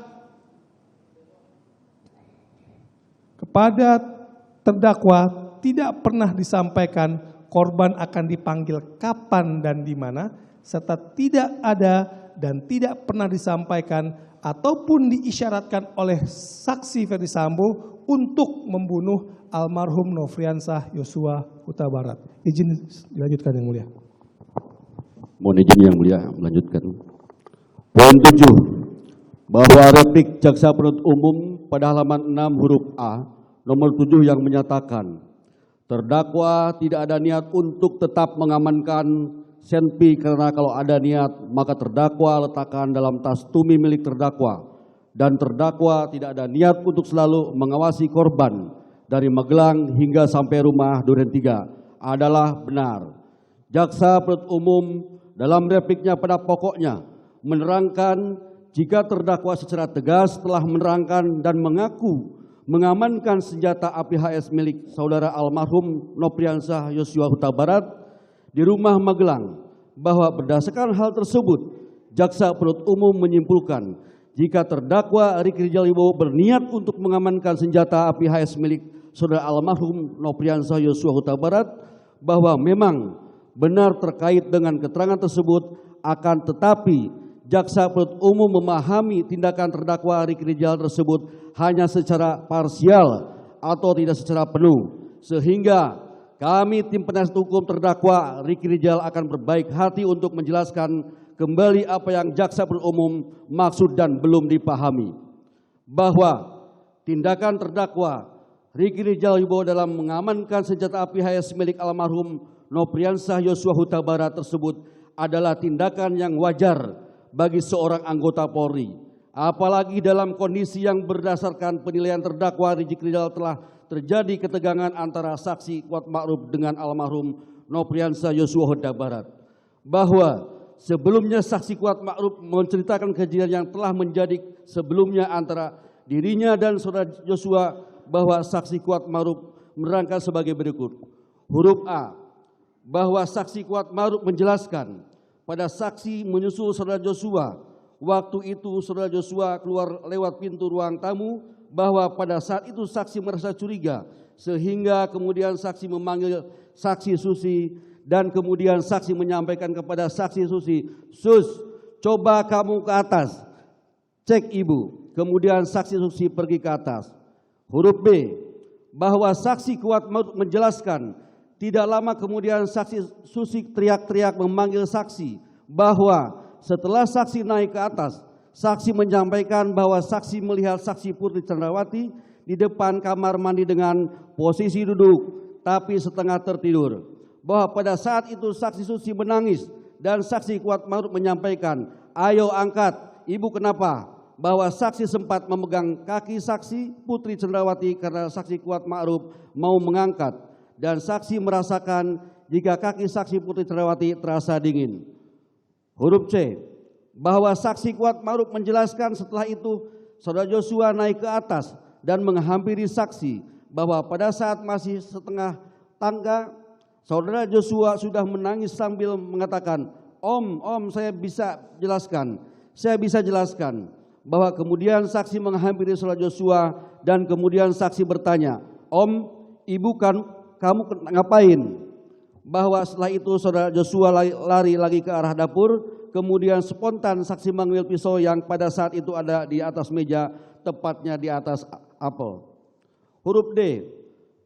terdakwa tidak pernah disampaikan korban akan dipanggil kapan dan di mana, serta tidak ada dan tidak pernah disampaikan ataupun diisyaratkan oleh saksi Ferdi Sambo untuk membunuh almarhum Nofriansah Yosua Huta Barat. Izin dilanjutkan yang mulia. Mohon izin yang mulia melanjutkan. Poin 7, bahwa replik jaksa penuntut umum pada halaman 6 huruf A nomor 7 yang menyatakan terdakwa tidak ada niat untuk tetap mengamankan senpi karena kalau ada niat maka terdakwa letakkan dalam tas tumi milik terdakwa dan terdakwa tidak ada niat untuk selalu mengawasi korban dari Magelang hingga sampai rumah Duren 3 adalah benar. Jaksa penuntut umum dalam repliknya pada pokoknya menerangkan jika terdakwa secara tegas telah menerangkan dan mengaku mengamankan senjata api HS milik saudara almarhum Nofriansah Yosua Huta Barat di rumah Magelang, bahwa berdasarkan hal tersebut jaksa penuntut umum menyimpulkan jika terdakwa Riki Rizal Wibowo berniat untuk mengamankan senjata api HS milik saudara almarhum Nofriansah Yosua Huta Barat, bahwa memang benar terkait dengan keterangan tersebut, akan tetapi jaksa penuntut umum memahami tindakan terdakwa Ricky Rijal tersebut hanya secara parsial atau tidak secara penuh, sehingga kami tim penasihat hukum terdakwa Ricky Rijal akan berbaik hati untuk menjelaskan kembali apa yang jaksa penuntut umum maksud dan belum dipahami, bahwa tindakan terdakwa Ricky Rijal Wibowo dalam mengamankan senjata api HS milik almarhum Nopriansah Yosua Huta Barat tersebut adalah tindakan yang wajar bagi seorang anggota Polri, apalagi dalam kondisi yang berdasarkan penilaian terdakwa Ricky Rijal telah terjadi ketegangan antara saksi Kuat Ma'ruf dengan almarhum Nopriansah Yosua Huta Barat, bahwa sebelumnya saksi Kuat Ma'ruf menceritakan kejadian yang telah menjadi sebelumnya antara dirinya dan saudara Joshua, bahwa saksi Kuat Ma'ruf menerangkan sebagai berikut. Huruf A, bahwa saksi Kuat Ma'ruf menjelaskan pada saksi menyusul saudara Joshua, waktu itu saudara Joshua keluar lewat pintu ruang tamu, bahwa pada saat itu saksi merasa curiga, sehingga kemudian saksi memanggil saksi Susi, dan kemudian saksi menyampaikan kepada saksi Susi, "Sus, coba kamu ke atas, cek ibu." Kemudian saksi Susi pergi ke atas. Huruf B, bahwa saksi Kuat Ma'ruf menjelaskan tidak lama kemudian saksi Susi teriak-teriak memanggil saksi, bahwa setelah saksi naik ke atas, saksi menyampaikan bahwa saksi melihat saksi Putri Chandrawati di depan kamar mandi dengan posisi duduk tapi setengah tertidur, bahwa pada saat itu saksi Susi menangis dan saksi Kuat Ma'ruf menyampaikan, "Ayo angkat, ibu kenapa?" Bahwa saksi sempat memegang kaki saksi Putri Chandrawati karena saksi Kuat Ma'ruf mau mengangkat, dan saksi merasakan jika kaki saksi Putri Chandrawati terasa dingin. Huruf C, bahwa saksi Kuat Ma'ruf menjelaskan setelah itu saudara Joshua naik ke atas dan menghampiri saksi, bahwa pada saat masih setengah tangga saudara Joshua sudah menangis sambil mengatakan, Om, saya bisa jelaskan, bahwa kemudian saksi menghampiri saudara Joshua dan kemudian saksi bertanya, "Om, ibu kan kamu ngapain?" Bahwa setelah itu saudara Joshua lari lagi ke arah dapur. Kemudian spontan saksi mengambil pisau yang pada saat itu ada di atas meja, tepatnya di atas apel. Huruf D,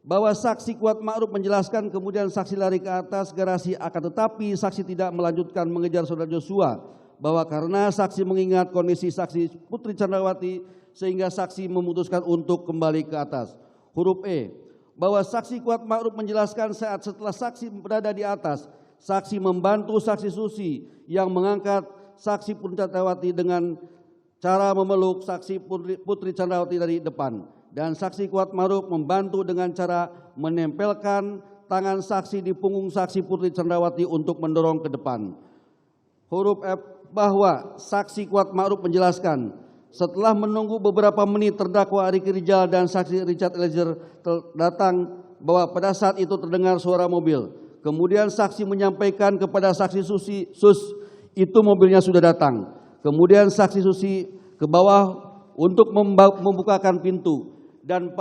bahwa saksi Kuat Ma'ruf menjelaskan kemudian saksi lari ke atas garasi, akan tetapi saksi tidak melanjutkan mengejar saudara Joshua, bahwa karena saksi mengingat kondisi saksi Putri Chandrawati sehingga saksi memutuskan untuk kembali ke atas. Huruf E, bahwa saksi Kuat Ma'ruf menjelaskan saat setelah saksi berada di atas, saksi membantu saksi Susi yang mengangkat saksi Putri Chandrawati dengan cara memeluk saksi Putri Chandrawati dari depan, dan saksi Kuat Ma'ruf membantu dengan cara menempelkan tangan saksi di punggung saksi Putri Chandrawati untuk mendorong ke depan. Huruf F, bahwa saksi Kuat Ma'ruf menjelaskan setelah menunggu beberapa menit terdakwa Ricky Rijal dan saksi Richard Eliezer datang, bahwa pada saat itu terdengar suara mobil. Kemudian saksi menyampaikan kepada saksi Susi, "Sus, itu mobilnya sudah datang." Kemudian saksi Susi ke bawah untuk membukakan pintu dan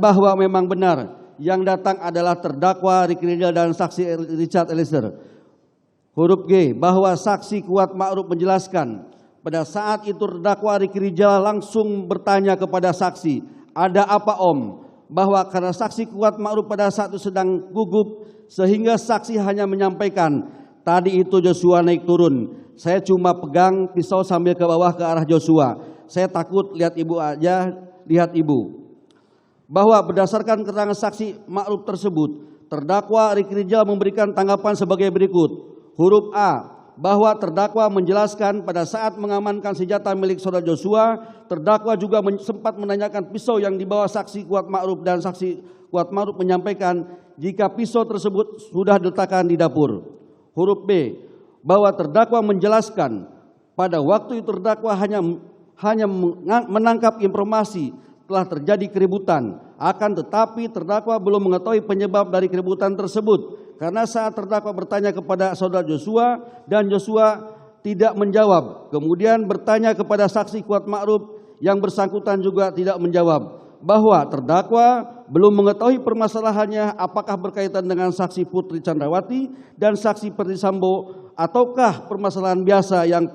bahwa memang benar yang datang adalah terdakwa Ricky Rijal dan saksi Richard Eliezer. Huruf G, bahwa saksi Kuat Ma'ruf menjelaskan pada saat itu terdakwa Ricky Rijal langsung bertanya kepada saksi, "Ada apa, Om?" Bahwa karena saksi Kuat Ma'ruf pada saat itu sedang gugup, sehingga saksi hanya menyampaikan, "Tadi itu Joshua naik turun. Saya cuma pegang pisau sambil ke bawah ke arah Joshua. Saya takut lihat ibu." Bahwa berdasarkan keterangan saksi Ma'ruf tersebut, terdakwa Ricky Rijal memberikan tanggapan sebagai berikut. Huruf A, bahwa terdakwa menjelaskan pada saat mengamankan senjata milik saudara Joshua, terdakwa juga sempat menanyakan pisau yang dibawa saksi Kuat Ma'ruf, dan saksi Kuat Ma'ruf menyampaikan jika pisau tersebut sudah diletakkan di dapur. Huruf B, bahwa terdakwa menjelaskan pada waktu itu terdakwa hanya menangkap informasi telah terjadi keributan, akan tetapi terdakwa belum mengetahui penyebab dari keributan tersebut, karena saat terdakwa bertanya kepada saudara Joshua dan Joshua tidak menjawab, kemudian bertanya kepada saksi Kuat Ma'ruf yang bersangkutan juga tidak menjawab, bahwa terdakwa belum mengetahui permasalahannya apakah berkaitan dengan saksi Putri Chandrawati dan saksi Perdisambo ataukah permasalahan biasa yang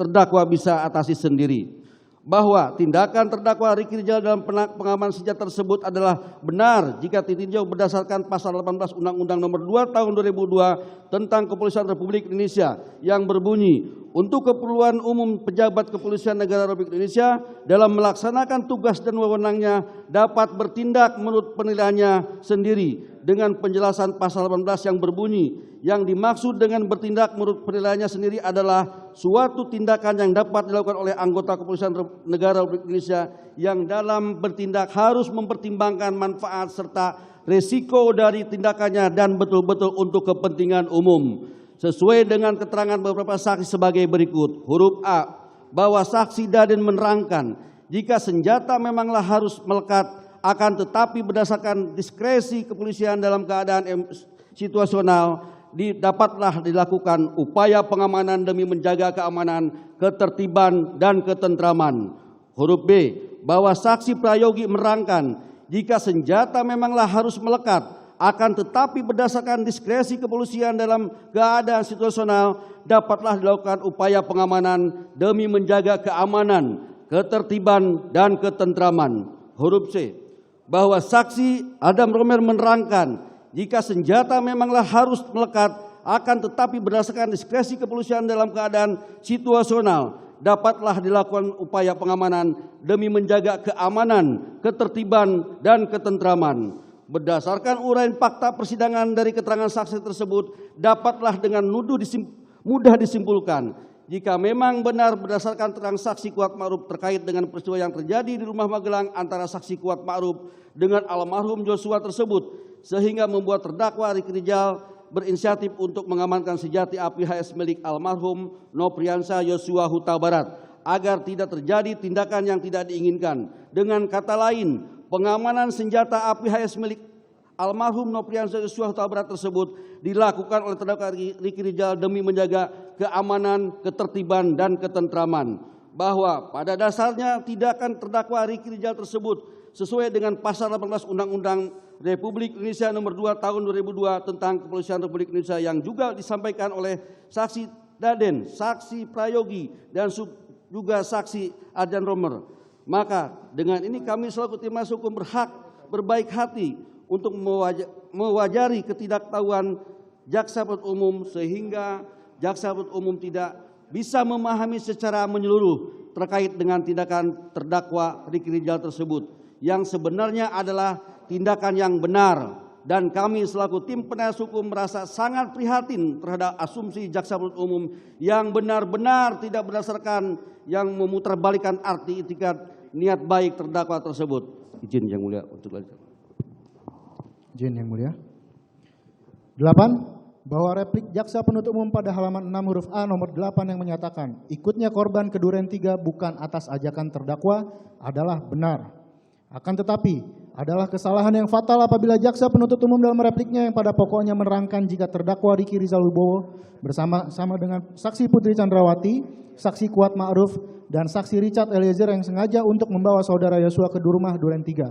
terdakwa bisa atasi sendiri. Bahwa tindakan terdakwa Ricky Rizal dalam pengamanan senjata tersebut adalah benar jika ditinjau berdasarkan pasal 18 Undang-Undang Nomor 2 Tahun 2002 tentang Kepolisian Republik Indonesia yang berbunyi, untuk keperluan umum pejabat Kepolisian Negara Republik Indonesia dalam melaksanakan tugas dan wewenangnya dapat bertindak menurut penilaiannya sendiri dengan penjelasan pasal 18 yang berbunyi, yang dimaksud dengan bertindak menurut penilaiannya sendiri adalah suatu tindakan yang dapat dilakukan oleh anggota Kepolisian Negara Republik Indonesia yang dalam bertindak harus mempertimbangkan manfaat serta risiko dari tindakannya dan betul-betul untuk kepentingan umum. Sesuai dengan keterangan beberapa saksi sebagai berikut. Huruf A, bahwa saksi Daden menerangkan jika senjata memanglah harus melekat, akan tetapi berdasarkan diskresi kepolisian dalam keadaan situasional dapatlah dilakukan upaya pengamanan demi menjaga keamanan, ketertiban, dan ketentraman. Huruf B, bahwa saksi prayogi menerangkan jika senjata memanglah harus melekat, akan tetapi berdasarkan diskresi kepolisian dalam keadaan situasional dapatlah dilakukan upaya pengamanan demi menjaga keamanan, ketertiban, dan ketentraman. Huruf C, bahwa saksi Adam Romer menerangkan jika senjata memanglah harus melekat, akan tetapi berdasarkan diskresi kepolisian dalam keadaan situasional dapatlah dilakukan upaya pengamanan demi menjaga keamanan, ketertiban, dan ketentraman. Berdasarkan uraian fakta persidangan dari keterangan saksi tersebut dapatlah dengan mudah disimpulkan jika memang benar berdasarkan keterangan saksi Kuat Ma'ruf terkait dengan peristiwa yang terjadi di rumah Magelang antara saksi Kuat Ma'ruf dengan almarhum Joshua tersebut, sehingga membuat terdakwa Ricky Rizal berinisiatif untuk mengamankan senjata api HS milik almarhum Nopriansa Yosua Huta Barat agar tidak terjadi tindakan yang tidak diinginkan. Dengan kata lain, pengamanan senjata api HS milik almarhum Nopriansa Yosua Huta Barat tersebut dilakukan oleh terdakwa Ricky Rizal demi menjaga keamanan, ketertiban, dan ketentraman. Bahwa pada dasarnya tindakan terdakwa Ricky Rizal tersebut sesuai dengan pasal 18 Undang-Undang Republik Indonesia Nomor 2 Tahun 2002 tentang Kepolisian Republik Indonesia yang juga disampaikan oleh saksi Daden, saksi Prayogi, dan juga saksi Adam Romer. Maka dengan ini kami selaku tim kuasa hukum berhak berbaik hati untuk mewajari ketidaktahuan jaksa penuntut umum sehingga jaksa penuntut umum tidak bisa memahami secara menyeluruh terkait dengan tindakan terdakwa Ricky Rizal tersebut yang sebenarnya adalah tindakan yang benar, dan kami selaku tim penasihat hukum merasa sangat prihatin terhadap asumsi jaksa penuntut umum yang benar-benar tidak berdasarkan yang memutarbalikkan arti itikat niat baik terdakwa tersebut. Izin yang mulia untuk lanjut. Izin yang mulia. 8. Bahwa replik jaksa penuntut umum pada halaman 6 huruf A nomor 8 yang menyatakan ikutnya korban ke Duren 3 bukan atas ajakan terdakwa adalah benar. Akan tetapi adalah kesalahan yang fatal apabila jaksa penuntut umum dalam repliknya yang pada pokoknya menerangkan jika terdakwa Ricky Rizal Wibowo bersama-sama dengan saksi Putri Chandrawati, saksi Kuat Ma'ruf, dan saksi Richard Eliezer yang sengaja untuk membawa saudara Yosua ke rumah Duren 3.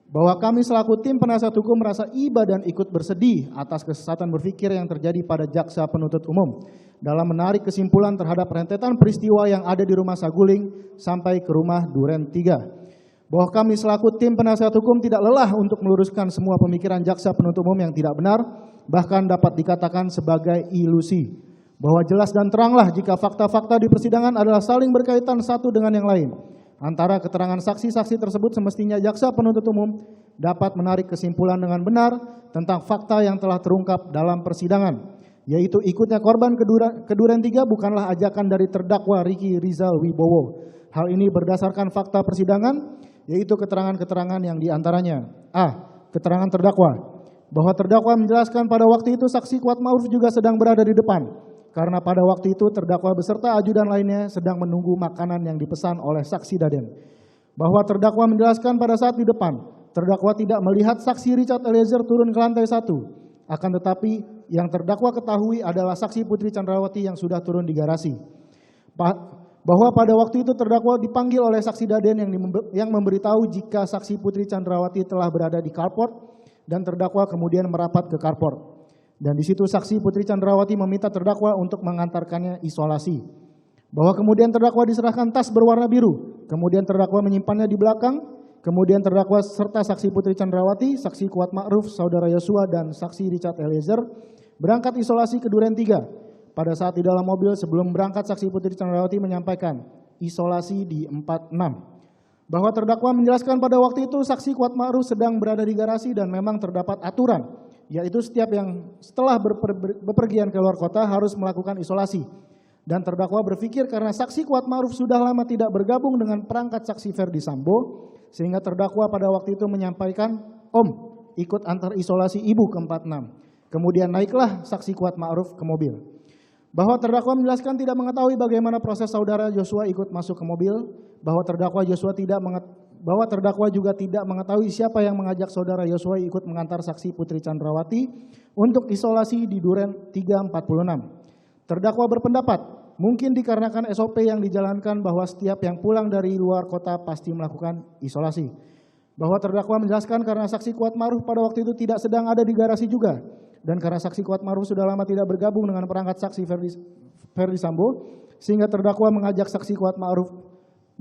Bahwa kami selaku tim penasihat hukum merasa iba dan ikut bersedih atas kesesatan berpikir yang terjadi pada jaksa penuntut umum dalam menarik kesimpulan terhadap rentetan peristiwa yang ada di rumah Saguling sampai ke rumah Duren 3. Bahwa kami selaku tim penasihat hukum tidak lelah untuk meluruskan semua pemikiran jaksa penuntut umum yang tidak benar, bahkan dapat dikatakan sebagai ilusi. Bahwa jelas dan teranglah jika fakta-fakta di persidangan adalah saling berkaitan satu dengan yang lain. Antara keterangan saksi-saksi tersebut semestinya jaksa penuntut umum dapat menarik kesimpulan dengan benar tentang fakta yang telah terungkap dalam persidangan, yaitu ikutnya korban ke Duren 3 bukanlah ajakan dari terdakwa Ricky Rizal Wibowo. Hal ini berdasarkan fakta persidangan, yaitu keterangan-keterangan yang diantaranya. A. Keterangan terdakwa, bahwa terdakwa menjelaskan pada waktu itu saksi Kuat Ma'ruf juga sedang berada di depan, karena pada waktu itu terdakwa beserta ajudan lainnya sedang menunggu makanan yang dipesan oleh saksi Daden. Bahwa terdakwa menjelaskan pada saat di depan, terdakwa tidak melihat saksi Richard Eliezer turun ke lantai 1. Akan tetapi yang terdakwa ketahui adalah saksi Putri Chandrawati yang sudah turun di garasi. Bahwa pada waktu itu terdakwa dipanggil oleh saksi Daden yang memberitahu jika saksi Putri Chandrawati telah berada di carport dan terdakwa kemudian merapat ke carport. Dan di situ saksi Putri Chandrawati meminta terdakwa untuk mengantarkannya isolasi. Bahwa kemudian terdakwa diserahkan tas berwarna biru, kemudian terdakwa menyimpannya di belakang, kemudian terdakwa serta saksi Putri Chandrawati, saksi Kuat Ma'ruf, saudara Yosua, dan saksi Richard Eliezer berangkat isolasi ke Duren 3. Pada saat di dalam mobil sebelum berangkat, saksi Putri Chandrawati menyampaikan isolasi di 46. Bahwa terdakwa menjelaskan pada waktu itu saksi Kuat Ma'ruf sedang berada di garasi dan memang terdapat aturan, yaitu setiap yang setelah bepergian ke luar kota harus melakukan isolasi. Dan terdakwa berpikir karena saksi Kuat Ma'ruf sudah lama tidak bergabung dengan perangkat saksi Ferdi Sambo, sehingga terdakwa pada waktu itu menyampaikan, "Om, ikut antar isolasi ibu ke 46. Kemudian naiklah saksi Kuat Ma'ruf ke mobil. Bahwa terdakwa menjelaskan tidak mengetahui bagaimana proses saudara Yosua ikut masuk ke mobil, bahwa terdakwa juga tidak mengetahui siapa yang mengajak saudara Yosua ikut mengantar saksi Putri Chandrawati untuk isolasi di Duren 346. Terdakwa berpendapat mungkin dikarenakan SOP yang dijalankan bahwa setiap yang pulang dari luar kota pasti melakukan isolasi. Bahwa terdakwa menjelaskan karena saksi Kuat Ma'ruf pada waktu itu tidak sedang ada di garasi juga, dan karena saksi Kuat Ma'ruf sudah lama tidak bergabung dengan perangkat saksi Ferdi Sambo, sehingga terdakwa mengajak saksi Kuat Ma'ruf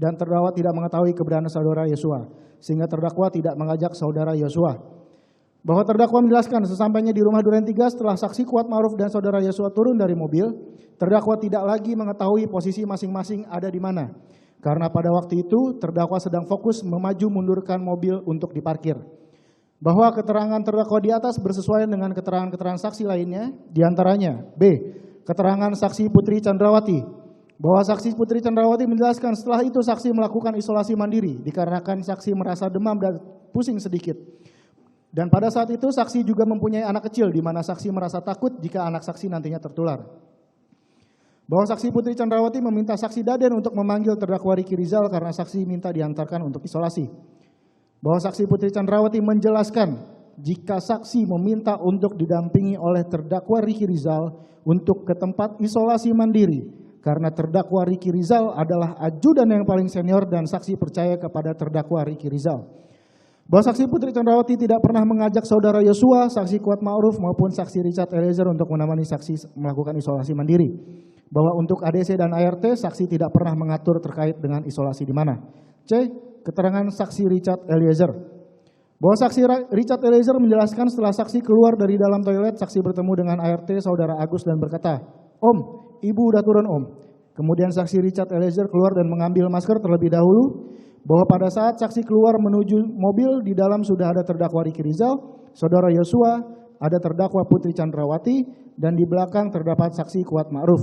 dan terdakwa tidak mengetahui keberadaan saudara Yosua, sehingga terdakwa tidak mengajak saudara Yosua. Bahwa terdakwa menjelaskan sesampainya di rumah Duren 3 setelah saksi Kuat Ma'ruf dan saudara Yosua turun dari mobil, terdakwa tidak lagi mengetahui posisi masing-masing ada di mana. Karena pada waktu itu terdakwa sedang fokus memaju mundurkan mobil untuk diparkir. Bahwa keterangan terdakwa di atas bersesuaian dengan keterangan-keterangan saksi lainnya, diantaranya B. Keterangan saksi Putri Chandrawati, bahwa saksi Putri Chandrawati menjelaskan setelah itu saksi melakukan isolasi mandiri dikarenakan saksi merasa demam dan pusing sedikit. Dan pada saat itu saksi juga mempunyai anak kecil di mana saksi merasa takut jika anak saksi nantinya tertular. Bahwa saksi Putri Chandrawati meminta saksi Daden untuk memanggil terdakwa Ricky Rizal karena saksi minta diantarkan untuk isolasi. Bahwa saksi Putri Chandrawati menjelaskan jika saksi meminta untuk didampingi oleh terdakwa Ricky Rizal untuk ke tempat isolasi mandiri karena terdakwa Ricky Rizal adalah ajudan yang paling senior dan saksi percaya kepada terdakwa Ricky Rizal. Bahwa saksi Putri Chandrawati tidak pernah mengajak saudara Yosua, saksi Kuat Ma'ruf maupun saksi Richard Eliezer untuk menemani saksi melakukan isolasi mandiri. Bahwa untuk ADC dan ART saksi tidak pernah mengatur terkait dengan isolasi di mana. C. Keterangan saksi Richard Eliezer. Bahwa saksi Richard Eliezer menjelaskan setelah saksi keluar dari dalam toilet, saksi bertemu dengan ART saudara Agus dan berkata, "Om, ibu udah turun om." Kemudian saksi Richard Eliezer keluar dan mengambil masker terlebih dahulu. Bahwa pada saat saksi keluar menuju mobil, di dalam sudah ada terdakwa Ricky Rizal, saudara Yosua, ada terdakwa Putri Chandrawati, dan di belakang terdapat saksi Kuat Ma'ruf.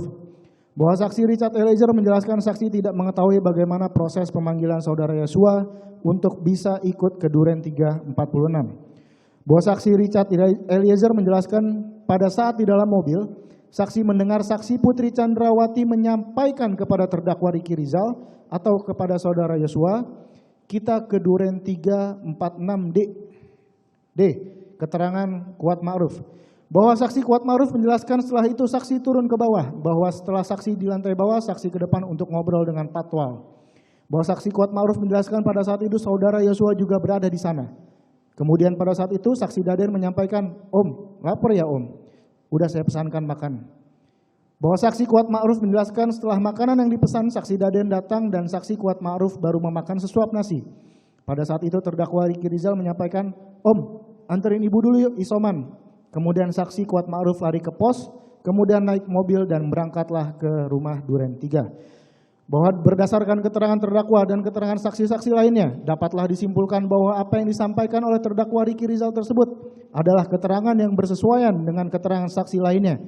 Bahwa saksi Richard Eliezer menjelaskan saksi tidak mengetahui bagaimana proses pemanggilan saudara Yosua untuk bisa ikut ke Duren 346. Bahwa saksi Richard Eliezer menjelaskan pada saat di dalam mobil, saksi mendengar saksi Putri Chandrawati menyampaikan kepada terdakwa Ricky Rizal atau kepada saudara Yosua, kita ke Duren 346 D. D. Keterangan Kuat Ma'ruf. Bahwa saksi Kuat Ma'ruf menjelaskan setelah itu saksi turun ke bawah, bahwa setelah saksi di lantai bawah, saksi ke depan untuk ngobrol dengan Patwal. Bahwa saksi Kuat Ma'ruf menjelaskan pada saat itu saudara Yosua juga berada di sana. Kemudian pada saat itu saksi Daden menyampaikan, "Om, lapar ya om? Udah saya pesankan makan." Bahwa saksi Kuat Ma'ruf menjelaskan setelah makanan yang dipesan, saksi Daden datang dan saksi Kuat Ma'ruf baru memakan sesuap nasi. Pada saat itu terdakwa Ricky Rizal menyampaikan, "Om, anterin ibu dulu yuk isoman." Kemudian saksi Kuat Ma'ruf lari ke pos, kemudian naik mobil dan berangkatlah ke rumah Duren 3. Bahwa berdasarkan keterangan terdakwa dan keterangan saksi-saksi lainnya, dapatlah disimpulkan bahwa apa yang disampaikan oleh terdakwa Ricky Rizal tersebut adalah keterangan yang bersesuaian dengan keterangan saksi lainnya,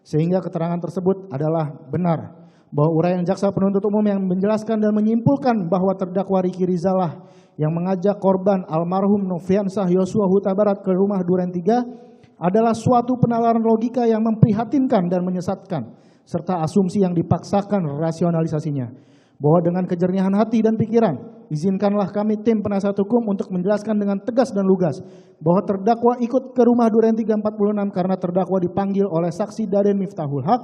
sehingga keterangan tersebut adalah benar. Bahwa uraian jaksa penuntut umum yang menjelaskan dan menyimpulkan bahwa terdakwa Ricky Rizal lah yang mengajak korban almarhum Noviansah Yosua Huta Barat ke rumah Duren 3 adalah suatu penalaran logika yang memprihatinkan dan menyesatkan, serta asumsi yang dipaksakan rasionalisasinya. Bahwa dengan kejernihan hati dan pikiran, izinkanlah kami tim penasihat hukum untuk menjelaskan dengan tegas dan lugas bahwa terdakwa ikut ke rumah Duren 346 karena terdakwa dipanggil oleh saksi Daden Miftahul Haq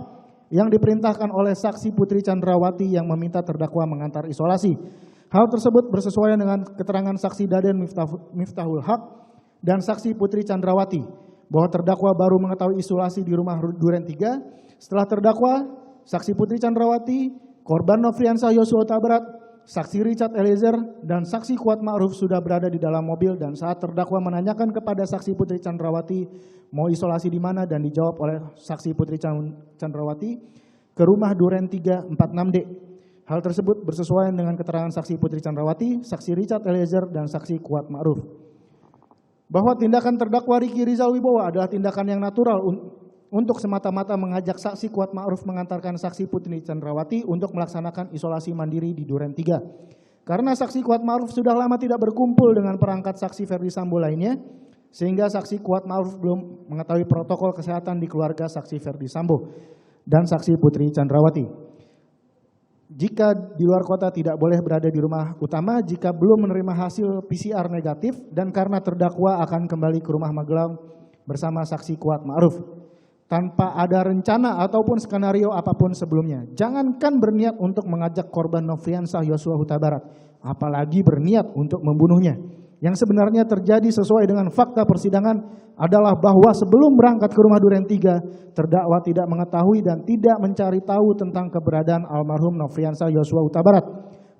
yang diperintahkan oleh saksi Putri Chandrawati yang meminta terdakwa mengantar isolasi. Hal tersebut bersesuaian dengan keterangan saksi Daden Miftahul Haq dan saksi Putri Chandrawati bahwa terdakwa baru mengetahui isolasi di rumah Duren 3 setelah terdakwa, saksi Putri Chandrawati, korban Nofriansah Yosua Huta Barat, saksi Richard Eliezer, dan saksi Kuat Ma'ruf sudah berada di dalam mobil dan saat terdakwa menanyakan kepada saksi Putri Chandrawati mau isolasi di mana dan dijawab oleh saksi Putri Chandrawati ke rumah Duren 346D. Hal tersebut bersesuaian dengan keterangan saksi Putri Chandrawati, saksi Richard Eliezer, dan saksi Kuat Ma'ruf. Bahwa tindakan terdakwa Ricky Rizal Wibowo adalah tindakan yang natural untuk semata-mata mengajak saksi Kuat Ma'ruf mengantarkan saksi Putri Chandrawati untuk melaksanakan isolasi mandiri di Duren 3. Karena saksi Kuat Ma'ruf sudah lama tidak berkumpul dengan perangkat saksi Ferdi Sambo lainnya, sehingga saksi Kuat Ma'ruf belum mengetahui protokol kesehatan di keluarga saksi Ferdi Sambo dan saksi Putri Chandrawati. Jika di luar kota tidak boleh berada di rumah utama jika belum menerima hasil PCR negatif dan karena terdakwa akan kembali ke rumah Magelang bersama saksi Kuat Ma'ruf. Tanpa ada rencana ataupun skenario apapun sebelumnya. Jangankan berniat untuk mengajak korban Nofriansah Yosua Huta Barat, apalagi berniat untuk membunuhnya. Yang sebenarnya terjadi sesuai dengan fakta persidangan adalah bahwa sebelum berangkat ke rumah Duren 3, terdakwa tidak mengetahui dan tidak mencari tahu tentang keberadaan almarhum Nofriansah Yosua Huta Barat.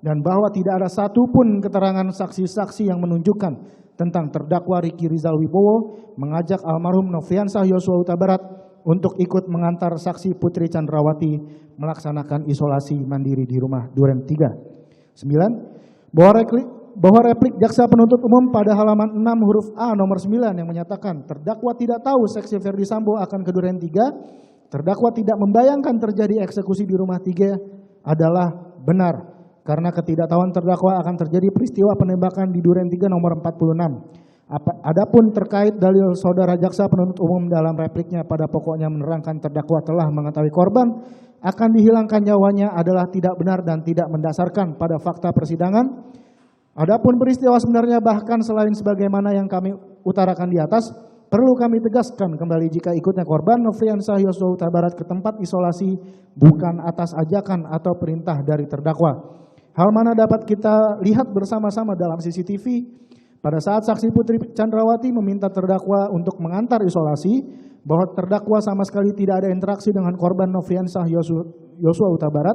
Dan bahwa tidak ada satupun keterangan saksi-saksi yang menunjukkan tentang terdakwa Ricky Rizal Wibowo mengajak almarhum Nofriansah Yosua Huta Barat untuk ikut mengantar saksi Putri Chandrawati melaksanakan isolasi mandiri di rumah Duren 3. 9. Bahwa replik jaksa penuntut umum pada halaman 6 huruf A nomor 9 yang menyatakan terdakwa tidak tahu saksi Ferdi Sambo akan ke Duren 3, terdakwa tidak membayangkan terjadi eksekusi di rumah 3 adalah benar. Karena ketidaktahuan terdakwa akan terjadi peristiwa penembakan di Duren 3 nomor 46. Adapun terkait dalil saudara jaksa penuntut umum dalam repliknya pada pokoknya menerangkan terdakwa telah mengetahui korban akan dihilangkan nyawanya adalah tidak benar dan tidak mendasarkan pada fakta persidangan. Adapun peristiwa sebenarnya bahkan selain sebagaimana yang kami utarakan di atas, perlu kami tegaskan kembali jika ikutnya korban Nofriansah Yosua Huta Barat ke tempat isolasi bukan atas ajakan atau perintah dari terdakwa. Hal mana dapat kita lihat bersama-sama dalam CCTV pada saat saksi Putri Chandrawati meminta terdakwa untuk mengantar isolasi bahwa terdakwa sama sekali tidak ada interaksi dengan korban Nofriansah Yosua Huta Barat,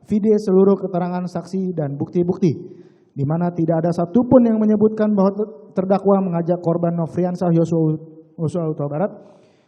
video seluruh keterangan saksi dan bukti-bukti di mana tidak ada satupun yang menyebutkan bahwa terdakwa mengajak korban Nofriansah Yosua Huta Barat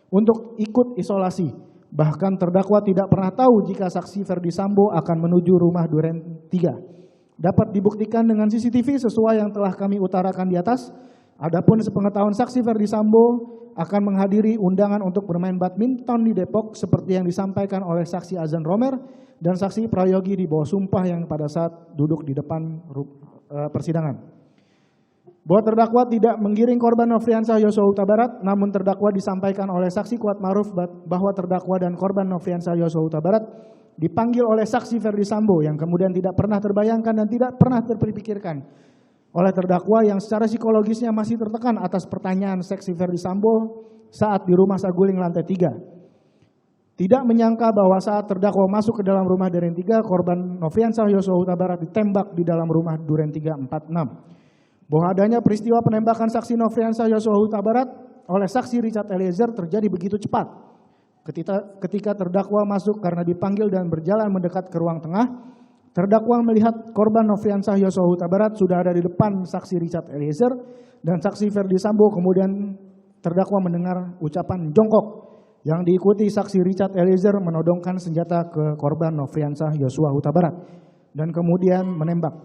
untuk ikut isolasi. Bahkan terdakwa tidak pernah tahu jika saksi Ferdi Sambo akan menuju rumah Duren 3. Dapat dibuktikan dengan CCTV sesuai yang telah kami utarakan di atas. Adapun sepengetahuan saksi Ferdi Sambo akan menghadiri undangan untuk bermain badminton di Depok seperti yang disampaikan oleh saksi Azan Romer dan saksi Prayogi di bawah sumpah yang pada saat duduk di depan persidangan. Bahwa terdakwa tidak menggiring korban Nofriansah Yosua Huta Barat, namun terdakwa disampaikan oleh saksi Kuat Ma'ruf bahwa terdakwa dan korban Nofriansah Yosua Huta Barat dipanggil oleh saksi Ferdi Sambo yang kemudian tidak pernah terbayangkan dan tidak pernah terpikirkan oleh terdakwa yang secara psikologisnya masih tertekan atas pertanyaan saksi Ferdi Sambo saat di rumah Saguling lantai 3. Tidak menyangka bahwa saat terdakwa masuk ke dalam rumah Duren 3, korban Nofriansah Yosua Huta Barat ditembak di dalam rumah Duren 346. Bahwa adanya peristiwa penembakan saksi Nofriansah Yosua Huta Barat oleh saksi Richard Eliezer terjadi begitu cepat. Ketika terdakwa masuk karena dipanggil dan berjalan mendekat ke ruang tengah, terdakwa melihat korban Nofriansah Yosua Huta Barat sudah ada di depan saksi Richard Eliezer dan saksi Ferdi Sambo. Kemudian terdakwa mendengar ucapan jongkok yang diikuti saksi Richard Eliezer menodongkan senjata ke korban Nofriansah Yosua Huta Barat dan kemudian menembak.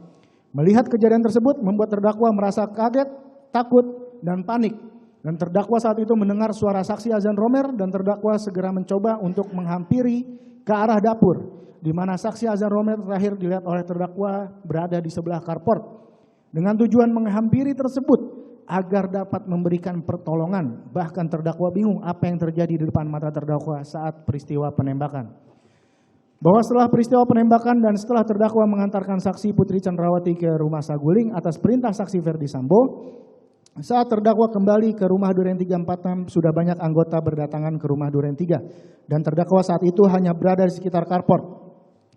Melihat kejadian tersebut membuat terdakwa merasa kaget, takut, dan panik. Dan terdakwa saat itu mendengar suara saksi Azan Romer dan terdakwa segera mencoba untuk menghampiri ke arah dapur, di mana saksi Azan Romer terakhir dilihat oleh terdakwa berada di sebelah carport. Dengan tujuan menghampiri tersebut, agar dapat memberikan pertolongan. Bahkan terdakwa bingung apa yang terjadi di depan mata terdakwa saat peristiwa penembakan. Bahwa setelah peristiwa penembakan dan setelah terdakwa mengantarkan saksi Putri Chandrawati ke rumah Saguling atas perintah saksi Ferdi Sambo, saat terdakwa kembali ke rumah Duren 346 sudah banyak anggota berdatangan ke rumah Duren 3 dan terdakwa saat itu hanya berada di sekitar carport.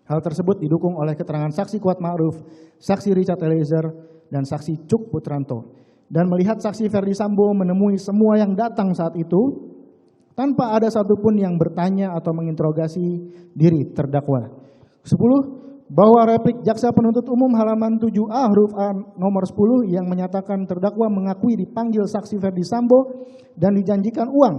Hal tersebut didukung oleh keterangan saksi Kuat Ma'ruf, saksi Richard Eliezer, dan saksi Cuk Putranto. Dan melihat saksi Ferdi Sambo menemui semua yang datang saat itu tanpa ada satupun yang bertanya atau menginterogasi diri terdakwa. 10. bahwa replik jaksa penuntut umum halaman 7A huruf A nomor 10 yang menyatakan terdakwa mengakui dipanggil saksi Ferdi Sambo dan dijanjikan uang,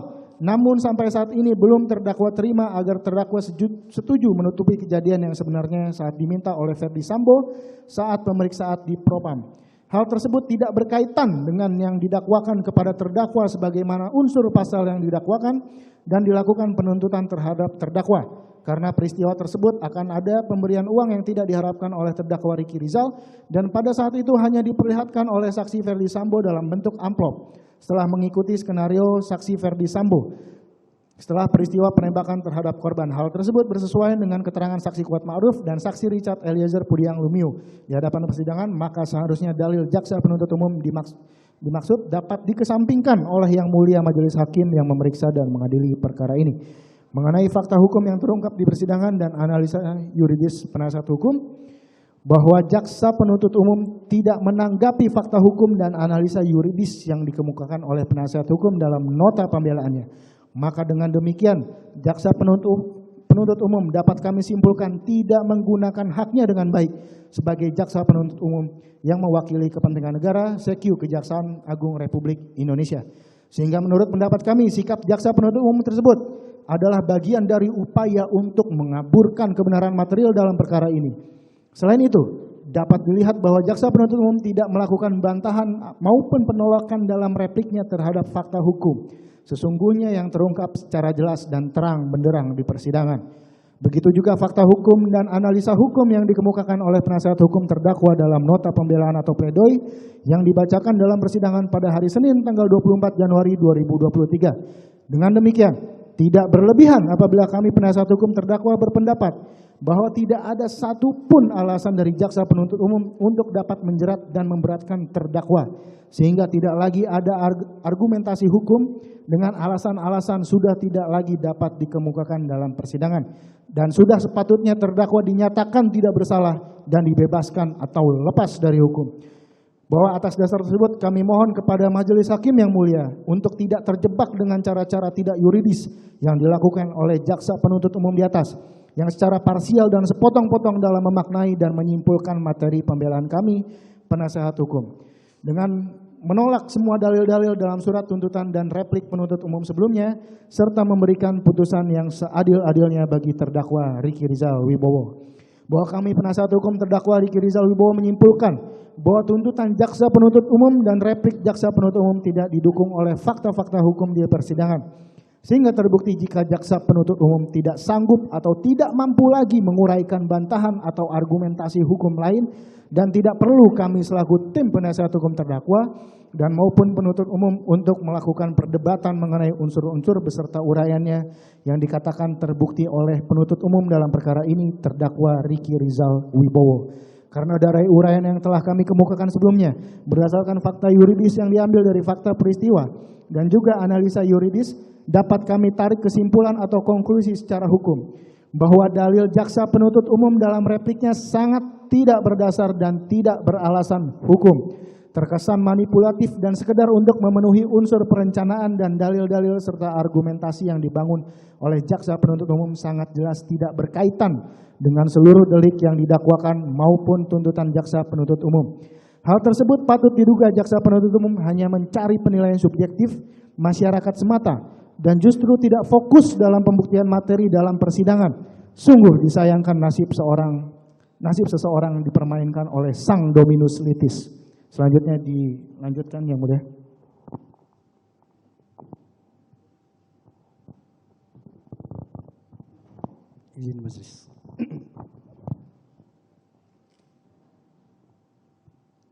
namun sampai saat ini belum terdakwa terima agar terdakwa setuju menutupi kejadian yang sebenarnya saat diminta oleh Ferdi Sambo saat pemeriksaan di Propam. Hal tersebut tidak berkaitan dengan yang didakwakan kepada terdakwa sebagaimana unsur pasal yang didakwakan dan dilakukan penuntutan terhadap terdakwa. Karena peristiwa tersebut akan ada pemberian uang yang tidak diharapkan oleh terdakwa Ricky Rizal dan pada saat itu hanya diperlihatkan oleh saksi Ferdi Sambo dalam bentuk amplop setelah mengikuti skenario saksi Ferdi Sambo setelah peristiwa penembakan terhadap korban. Hal tersebut bersesuaian dengan keterangan saksi Kuat Ma'ruf dan saksi Richard Eliezer Pudiang Lumiu di hadapan persidangan, maka seharusnya dalil jaksa penuntut umum dimaksud dapat dikesampingkan oleh Yang Mulia Majelis Hakim yang memeriksa dan mengadili perkara ini. Mengenai fakta hukum yang terungkap di persidangan dan analisa yuridis penasihat hukum, bahwa jaksa penuntut umum tidak menanggapi fakta hukum dan analisa yuridis yang dikemukakan oleh penasihat hukum dalam nota pembelaannya. Maka dengan demikian, jaksa penuntut umum dapat kami simpulkan tidak menggunakan haknya dengan baik sebagai jaksa penuntut umum yang mewakili kepentingan negara, SEKU Kejaksaan Agung Republik Indonesia. Sehingga menurut pendapat kami, sikap jaksa penuntut umum tersebut adalah bagian dari upaya untuk mengaburkan kebenaran material dalam perkara ini. Selain itu, dapat dilihat bahwa jaksa penuntut umum tidak melakukan bantahan maupun penolakan dalam repliknya terhadap fakta hukum sesungguhnya yang terungkap secara jelas dan terang benderang di persidangan. Begitu juga fakta hukum dan analisa hukum yang dikemukakan oleh penasihat hukum terdakwa dalam nota pembelaan atau pledoi yang dibacakan dalam persidangan pada hari Senin tanggal 24 Januari 2023. Dengan demikian, tidak berlebihan apabila kami penasihat hukum terdakwa berpendapat bahwa tidak ada satupun alasan dari jaksa penuntut umum untuk dapat menjerat dan memberatkan terdakwa, sehingga tidak lagi ada argumentasi hukum dengan alasan-alasan sudah tidak lagi dapat dikemukakan dalam persidangan, dan sudah sepatutnya terdakwa dinyatakan tidak bersalah dan dibebaskan atau lepas dari hukum. Bahwa atas dasar tersebut kami mohon kepada Majelis Hakim yang mulia untuk tidak terjebak dengan cara-cara tidak yuridis yang dilakukan oleh jaksa penuntut umum di atas, yang secara parsial dan sepotong-potong dalam memaknai dan menyimpulkan materi pembelaan kami penasehat hukum. Dengan menolak semua dalil-dalil dalam surat tuntutan dan replik penuntut umum sebelumnya, serta memberikan putusan yang seadil-adilnya bagi terdakwa Ricky Rizal Wibowo. Bahwa kami penasihat hukum terdakwa Ricky Rizal Wibowo menyimpulkan bahwa tuntutan jaksa penuntut umum dan replik jaksa penuntut umum tidak didukung oleh fakta-fakta hukum di persidangan. Sehingga terbukti jika jaksa penuntut umum tidak sanggup atau tidak mampu lagi menguraikan bantahan atau argumentasi hukum lain dan tidak perlu kami selaku tim penasihat hukum terdakwa dan maupun penuntut umum untuk melakukan perdebatan mengenai unsur-unsur beserta uraiannya yang dikatakan terbukti oleh penuntut umum dalam perkara ini terdakwa Ricky Rizal Wibowo. Karena dari uraian yang telah kami kemukakan sebelumnya, berdasarkan fakta yuridis yang diambil dari fakta peristiwa dan juga analisa yuridis, dapat kami tarik kesimpulan atau konklusi secara hukum bahwa dalil jaksa penuntut umum dalam repliknya sangat tidak berdasar dan tidak beralasan hukum, terkesan manipulatif dan sekedar untuk memenuhi unsur perencanaan, dan dalil-dalil serta argumentasi yang dibangun oleh jaksa penuntut umum sangat jelas tidak berkaitan dengan seluruh delik yang didakwakan maupun tuntutan jaksa penuntut umum. Hal tersebut patut diduga jaksa penuntut umum hanya mencari penilaian subjektif masyarakat semata dan justru tidak fokus dalam pembuktian materi dalam persidangan. Sungguh disayangkan nasib seseorang dipermainkan oleh sang Dominus Litis. Selanjutnya dilanjutkan Yang Mulia. Izin majelis.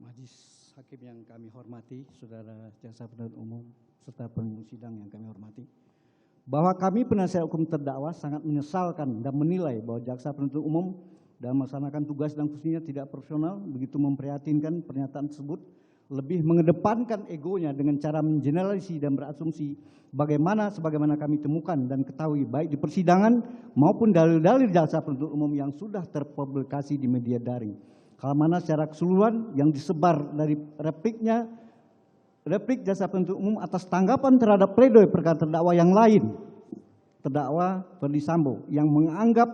Majelis Hakim yang kami hormati, saudara jaksa penuntut umum serta pengunjung sidang yang kami hormati, bahwa kami penasihat hukum terdakwa sangat menyesalkan dan menilai bahwa jaksa penuntut umum dalam melaksanakan tugas dan fungsinya tidak profesional, begitu memprihatinkan pernyataan tersebut, lebih mengedepankan egonya dengan cara mengeneralisasi dan berasumsi sebagaimana kami temukan dan ketahui baik di persidangan maupun dalil-dalil jaksa penuntut umum yang sudah terpublikasi di media daring. Kalau mana secara keseluruhan yang disebar dari replik jaksa penuntut umum atas tanggapan terhadap pledoi perkara terdakwa yang lain, terdakwa Ferdi Sambo, yang menganggap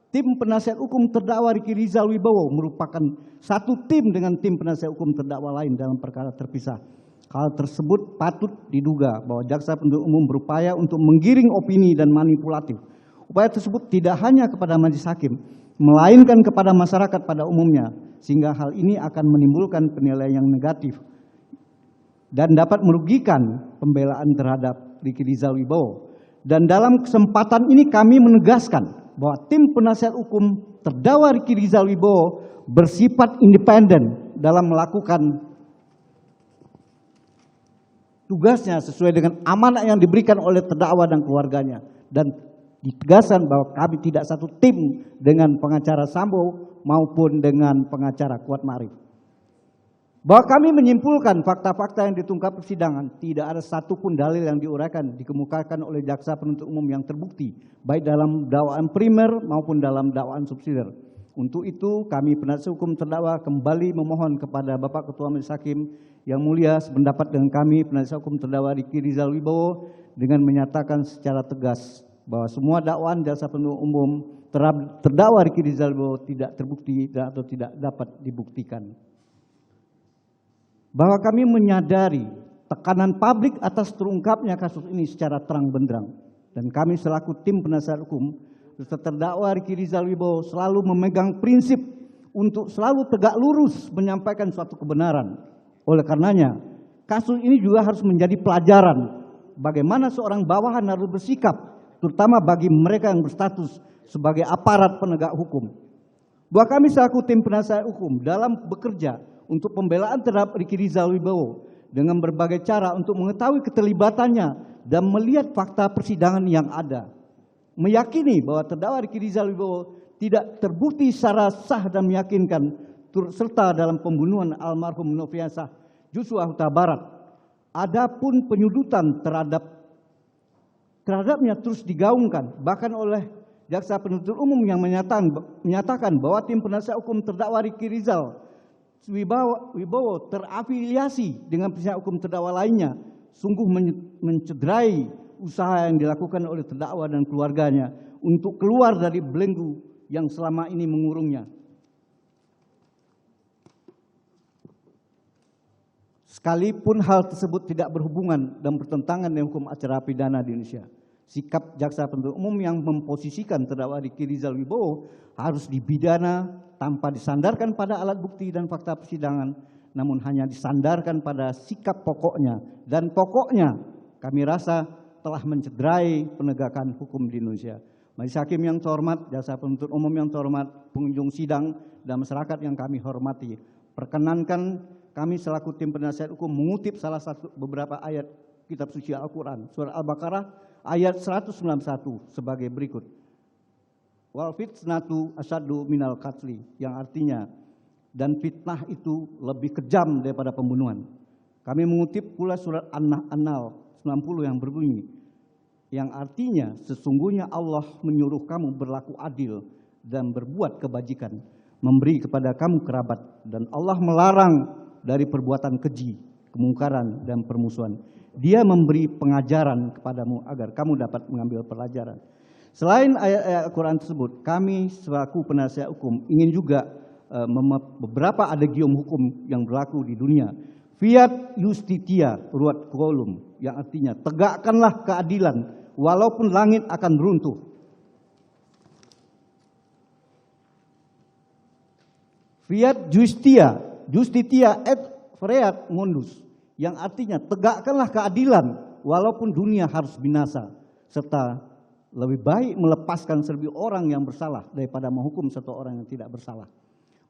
tim penasihat hukum terdakwa Riki Rizal Wibowo merupakan satu tim dengan tim penasihat hukum terdakwa lain dalam perkara terpisah. Hal tersebut patut diduga bahwa jaksa penuntut umum berupaya untuk menggiring opini dan manipulatif. Upaya tersebut tidak hanya kepada majelis hakim, melainkan kepada masyarakat pada umumnya, sehingga hal ini akan menimbulkan penilaian yang negatif dan dapat merugikan pembelaan terhadap Riki Rizal Wibowo. Dan dalam kesempatan ini kami menegaskan bahwa tim penasihat hukum terdakwa Riki Rizal Wibowo bersifat independen dalam melakukan tugasnya sesuai dengan amanah yang diberikan oleh terdakwa dan keluarganya. Dan ditegaskan bahwa kami tidak satu tim dengan pengacara Sambo maupun dengan pengacara Kuat Ma'rif. Bahwa kami menyimpulkan fakta-fakta yang ditungkap persidangan, tidak ada satupun dalil yang diuraikan, dikemukakan oleh jaksa penuntut umum yang terbukti, baik dalam dakwaan primer maupun dalam dakwaan subsidiar. Untuk itu kami penasihat hukum terdakwa kembali memohon kepada Bapak Ketua Majelis Hakim yang mulia sependapat dengan kami penasihat hukum terdakwa Riki Rizal Wibowo dengan menyatakan secara tegas bahwa semua dakwaan jaksa penuntut umum terdakwa Riki Rizal Wibowo tidak terbukti atau tidak dapat dibuktikan. Bahwa kami menyadari tekanan publik atas terungkapnya kasus ini secara terang benderang, dan kami selaku tim penasihat hukum serta terdakwa Riki Rizal Wibowo selalu memegang prinsip untuk selalu tegak lurus menyampaikan suatu kebenaran. Oleh karenanya, kasus ini juga harus menjadi pelajaran bagaimana seorang bawahan harus bersikap, terutama bagi mereka yang berstatus sebagai aparat penegak hukum. Bahwa kami selaku tim penasihat hukum dalam bekerja untuk pembelaan terhadap Riki Rizal Wibowo dengan berbagai cara untuk mengetahui keterlibatannya dan melihat fakta persidangan yang ada. Meyakini bahwa terdakwa Riki Rizal Wibowo tidak terbukti secara sah dan meyakinkan turut serta dalam pembunuhan almarhum Nofriansah Joshua Huta Barat. Adapun penyudutan terhadapnya terus digaungkan, bahkan oleh jaksa penuntut umum yang menyatakan bahwa tim penasihat hukum terdakwa Riki Rizal Wibowo terafiliasi dengan penasihat hukum terdakwa lainnya, sungguh mencederai usaha yang dilakukan oleh terdakwa dan keluarganya untuk keluar dari belenggu yang selama ini mengurungnya. Sekalipun hal tersebut tidak berhubungan dan bertentangan dengan hukum acara pidana di Indonesia, sikap jaksa penuntut umum yang memposisikan terdakwa Riki Rizal Wibowo harus dipidana tanpa disandarkan pada alat bukti dan fakta persidangan, namun hanya disandarkan pada sikap pokoknya. Dan pokoknya kami rasa telah mencederai penegakan hukum di Indonesia. Majelis Hakim yang terhormat, jaksa penuntut umum yang terhormat, pengunjung sidang, dan masyarakat yang kami hormati, perkenankan kami selaku tim penasihat hukum mengutip salah satu beberapa ayat kitab suci Al-Quran, surah Al-Baqarah ayat 191 sebagai berikut. Wal fitnatu asyaddu minal qatli, yang artinya dan fitnah itu lebih kejam daripada pembunuhan. Kami mengutip pula surat An-Nahl 90 yang berbunyi, yang artinya sesungguhnya Allah menyuruh kamu berlaku adil dan berbuat kebajikan, memberi kepada kamu kerabat, dan Allah melarang dari perbuatan keji, kemungkaran, dan permusuhan. Dia memberi pengajaran kepadamu agar kamu dapat mengambil pelajaran. Selain ayat-ayat Al-Quran tersebut, kami selaku penasihat hukum ingin juga beberapa adagium hukum yang berlaku di dunia. Fiat justitia ruat kolum, yang artinya tegakkanlah keadilan walaupun langit akan runtuh. Fiat justitia et freat mundus, yang artinya tegakkanlah keadilan walaupun dunia harus binasa, serta lebih baik melepaskan 1000 orang yang bersalah daripada menghukum satu orang yang tidak bersalah.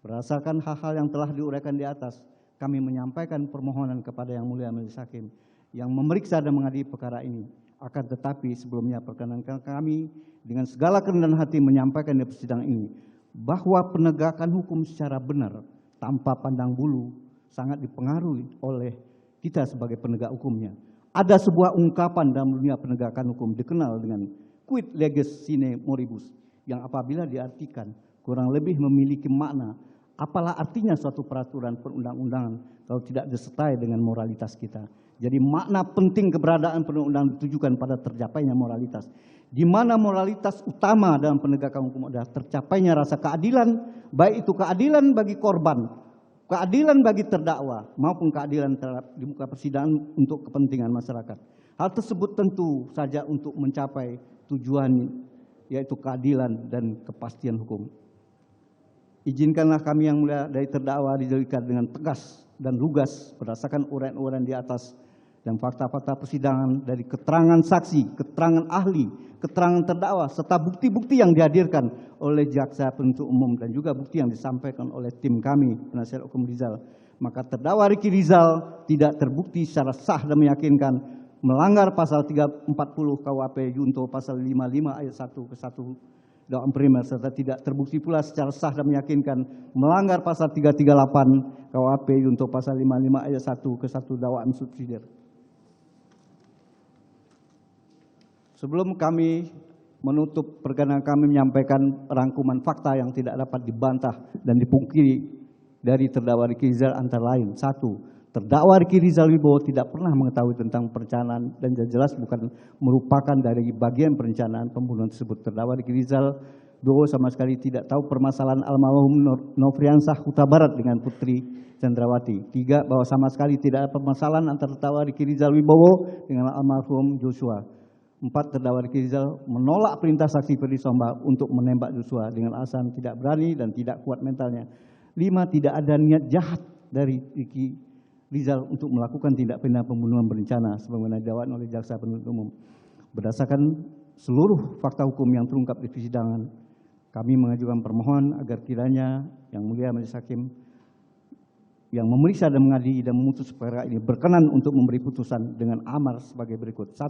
Berdasarkan hal-hal yang telah diuraikan di atas, kami menyampaikan permohonan kepada Yang Mulia Majelis Hakim yang memeriksa dan mengadili perkara ini. Akan tetapi sebelumnya perkenankan kami dengan segala kerendahan hati menyampaikan di persidangan ini bahwa penegakan hukum secara benar tanpa pandang bulu sangat dipengaruhi oleh kita sebagai penegak hukumnya. Ada sebuah ungkapan dalam dunia penegakan hukum dikenal dengan quid leges sine moribus, yang apabila diartikan kurang lebih memiliki makna, apalah artinya suatu peraturan perundang-undangan kalau tidak disertai dengan moralitas kita. Jadi makna penting keberadaan perundang-undangan ditujukan pada tercapainya moralitas. di mana moralitas utama dalam penegakan hukum adalah tercapainya rasa keadilan, baik itu keadilan bagi korban, keadilan bagi terdakwa, maupun keadilan di muka persidangan untuk kepentingan masyarakat. Hal tersebut tentu saja untuk mencapai tujuan, yaitu keadilan dan kepastian hukum. Izinkanlah kami yang mulia dari terdakwa dijadikan dengan tegas dan lugas berdasarkan uraian-uraian di atas dan fakta-fakta persidangan dari keterangan saksi, keterangan ahli, keterangan terdakwa, serta bukti-bukti yang dihadirkan oleh jaksa penuntut umum dan juga bukti yang disampaikan oleh tim kami, penasihat hukum Rizal. Maka terdakwa Ricky Rizal tidak terbukti secara sah dan meyakinkan melanggar pasal 340 KUHP junto pasal 55 ayat 1 ke 1 dakwaan primer, serta tidak terbukti pula secara sah dan meyakinkan melanggar pasal 338 KUHP junto pasal 55 ayat 1 ke 1 dakwaan subsidiar. Sebelum kami menutup perkenan kami menyampaikan rangkuman fakta yang tidak dapat dibantah dan dipungkiri dari terdakwa Ricky Rizal antara lain. 1. Terdakwa Ricky Rizal Wibowo tidak pernah mengetahui tentang perencanaan dan jelas bukan merupakan dari bagian perencanaan pembunuhan tersebut. Terdakwa Ricky Rizal Wibowo sama sekali tidak tahu permasalahan almarhum Nofriansah Huta Barat dengan Putri Chandrawati. 3. Bahwa sama sekali tidak ada permasalahan antara terdakwa Ricky Rizal Wibowo dengan almarhum Joshua. 4. Terdakwa Ricky Rizal menolak perintah saksi Ferdy Somba untuk menembak Joshua dengan alasan tidak berani dan tidak kuat mentalnya. 5. Tidak ada niat jahat dari Ricky Rizal untuk melakukan tindak pidana pembunuhan berencana sebagaimana didakwakan oleh jaksa penuntut umum. Berdasarkan seluruh fakta hukum yang terungkap di persidangan, kami mengajukan permohonan agar kiranya Yang Mulia Majelis Hakim yang memeriksa dan mengadili dan memutus perkara ini berkenan untuk memberi putusan dengan amar sebagai berikut. 1.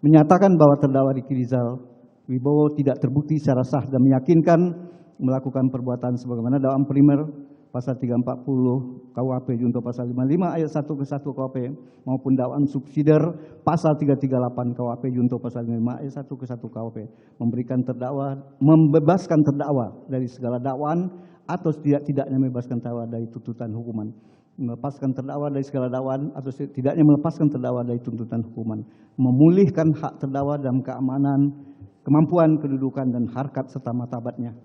Menyatakan bahwa terdakwa Ricky Rizal Wibowo tidak terbukti secara sah dan meyakinkan melakukan perbuatan sebagaimana dakwaan primer pasal 340 KUHP junto pasal 55 ayat 1 ke 1 KUHP maupun dakwaan subsidiar pasal 338 KUHP junto pasal 55 ayat 1 ke 1 KUHP membebaskan terdakwa dari segala dakwaan atau tidak-tidaknya membebaskan terdakwa dari tuntutan hukuman, melepaskan terdakwa dari segala dakwaan atau tidaknya melepaskan terdakwa dari tuntutan hukuman, memulihkan hak terdakwa dalam keamanan, kemampuan, kedudukan dan harkat serta martabatnya,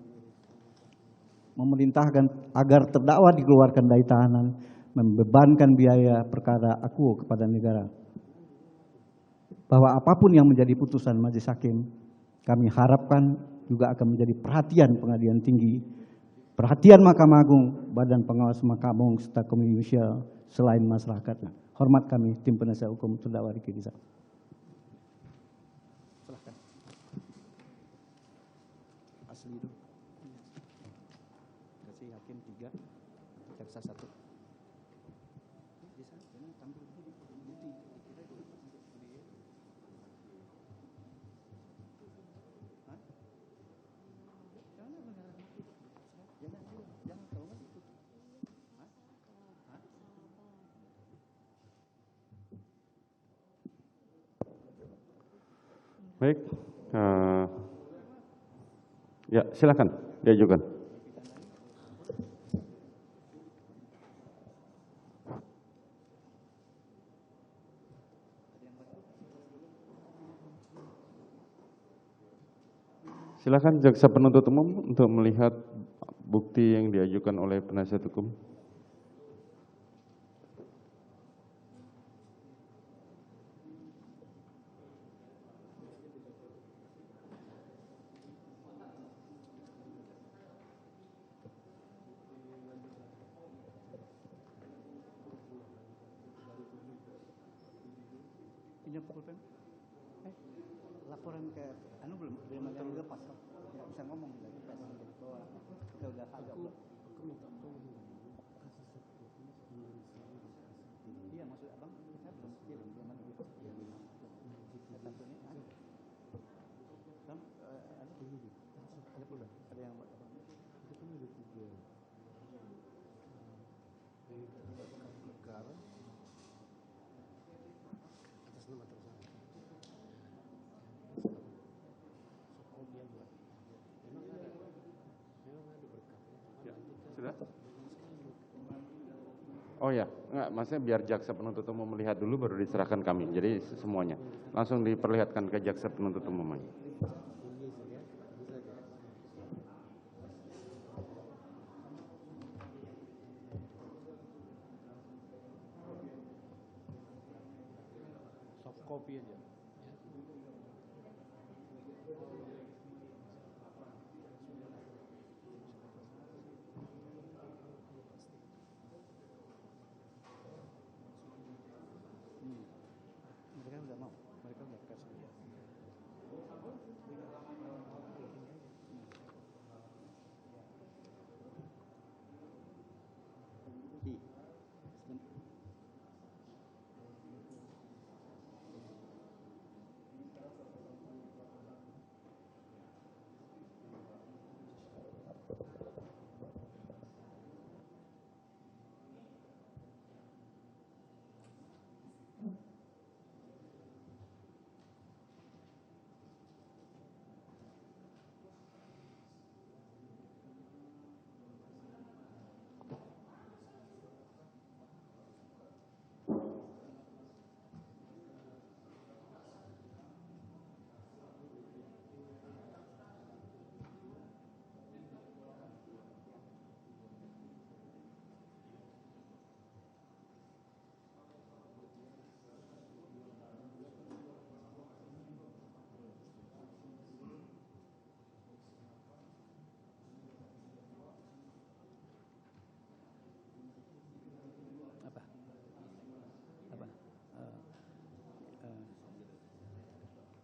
memerintahkan agar terdakwa dikeluarkan dari tahanan, membebankan biaya perkara akuo kepada negara. Bahwa apapun yang menjadi putusan majelis hakim, kami harapkan juga akan menjadi perhatian pengadilan tinggi, perhatian Mahkamah Agung, Badan Pengawas Mahkamah Agung serta Komisi Yudisial selain masyarakat. Hormat kami tim penasihat hukum terdakwa Ricky Rizal. Silahkan. Asli itu. Kasih hakim 3, jaksa 1. Baik, ya silakan diajukan. Silakan jaksa penuntut umum untuk melihat bukti yang diajukan oleh penasihat hukum. Laporan ke belum ada yang lepas, nggak bisa ngomong lagi bahwa udah agak iya maksud abang saya belum kirim belum ada ada yang Sudah? Oh ya, enggak, maksudnya biar jaksa penuntut umum melihat dulu baru diserahkan kami. Jadi semuanya langsung diperlihatkan ke jaksa penuntut umum. kopi aja. Mereka udah mau, mereka udah kasih.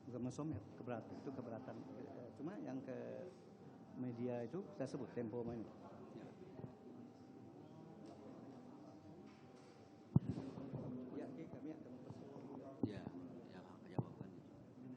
Bukan mensomer, keberatan itu keberatan. Cuma yang ke media itu saya sebut Tempo main. Ya, kami akan Ya, yang jawaban itu. Ya.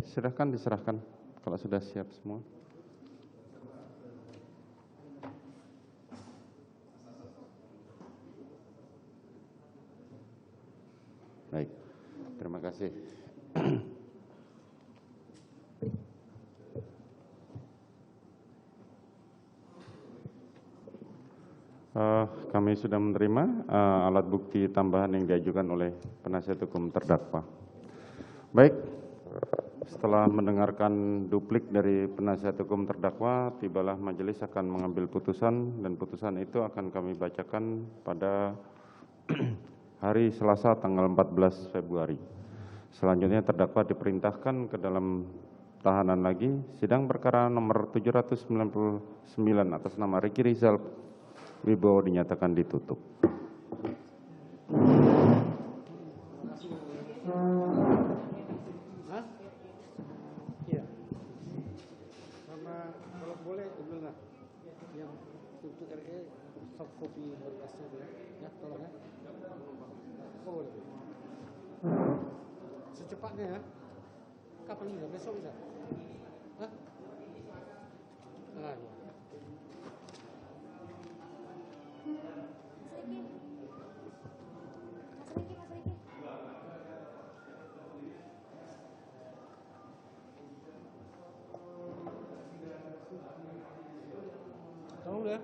Silahkan diserahkan kalau sudah siap semua. Baik, terima kasih. Kami sudah menerima alat bukti tambahan yang diajukan oleh penasihat hukum terdakwa. Baik, setelah mendengarkan duplik dari penasihat hukum terdakwa, tibalah majelis akan mengambil putusan dan putusan itu akan kami bacakan pada hari Selasa tanggal 14 Februari. Selanjutnya terdakwa diperintahkan ke dalam tahanan lagi. Sidang perkara nomor 799 atas nama Ricky Rizal Wibowo dinyatakan ditutup. Kalau boleh dulu yang untuk RE soft copy berkasnya ya, tolong ya. Oh, boleh. Secepatnya ya. Kapan bisa? Besok bisa? Hah? Nah, tolong ya.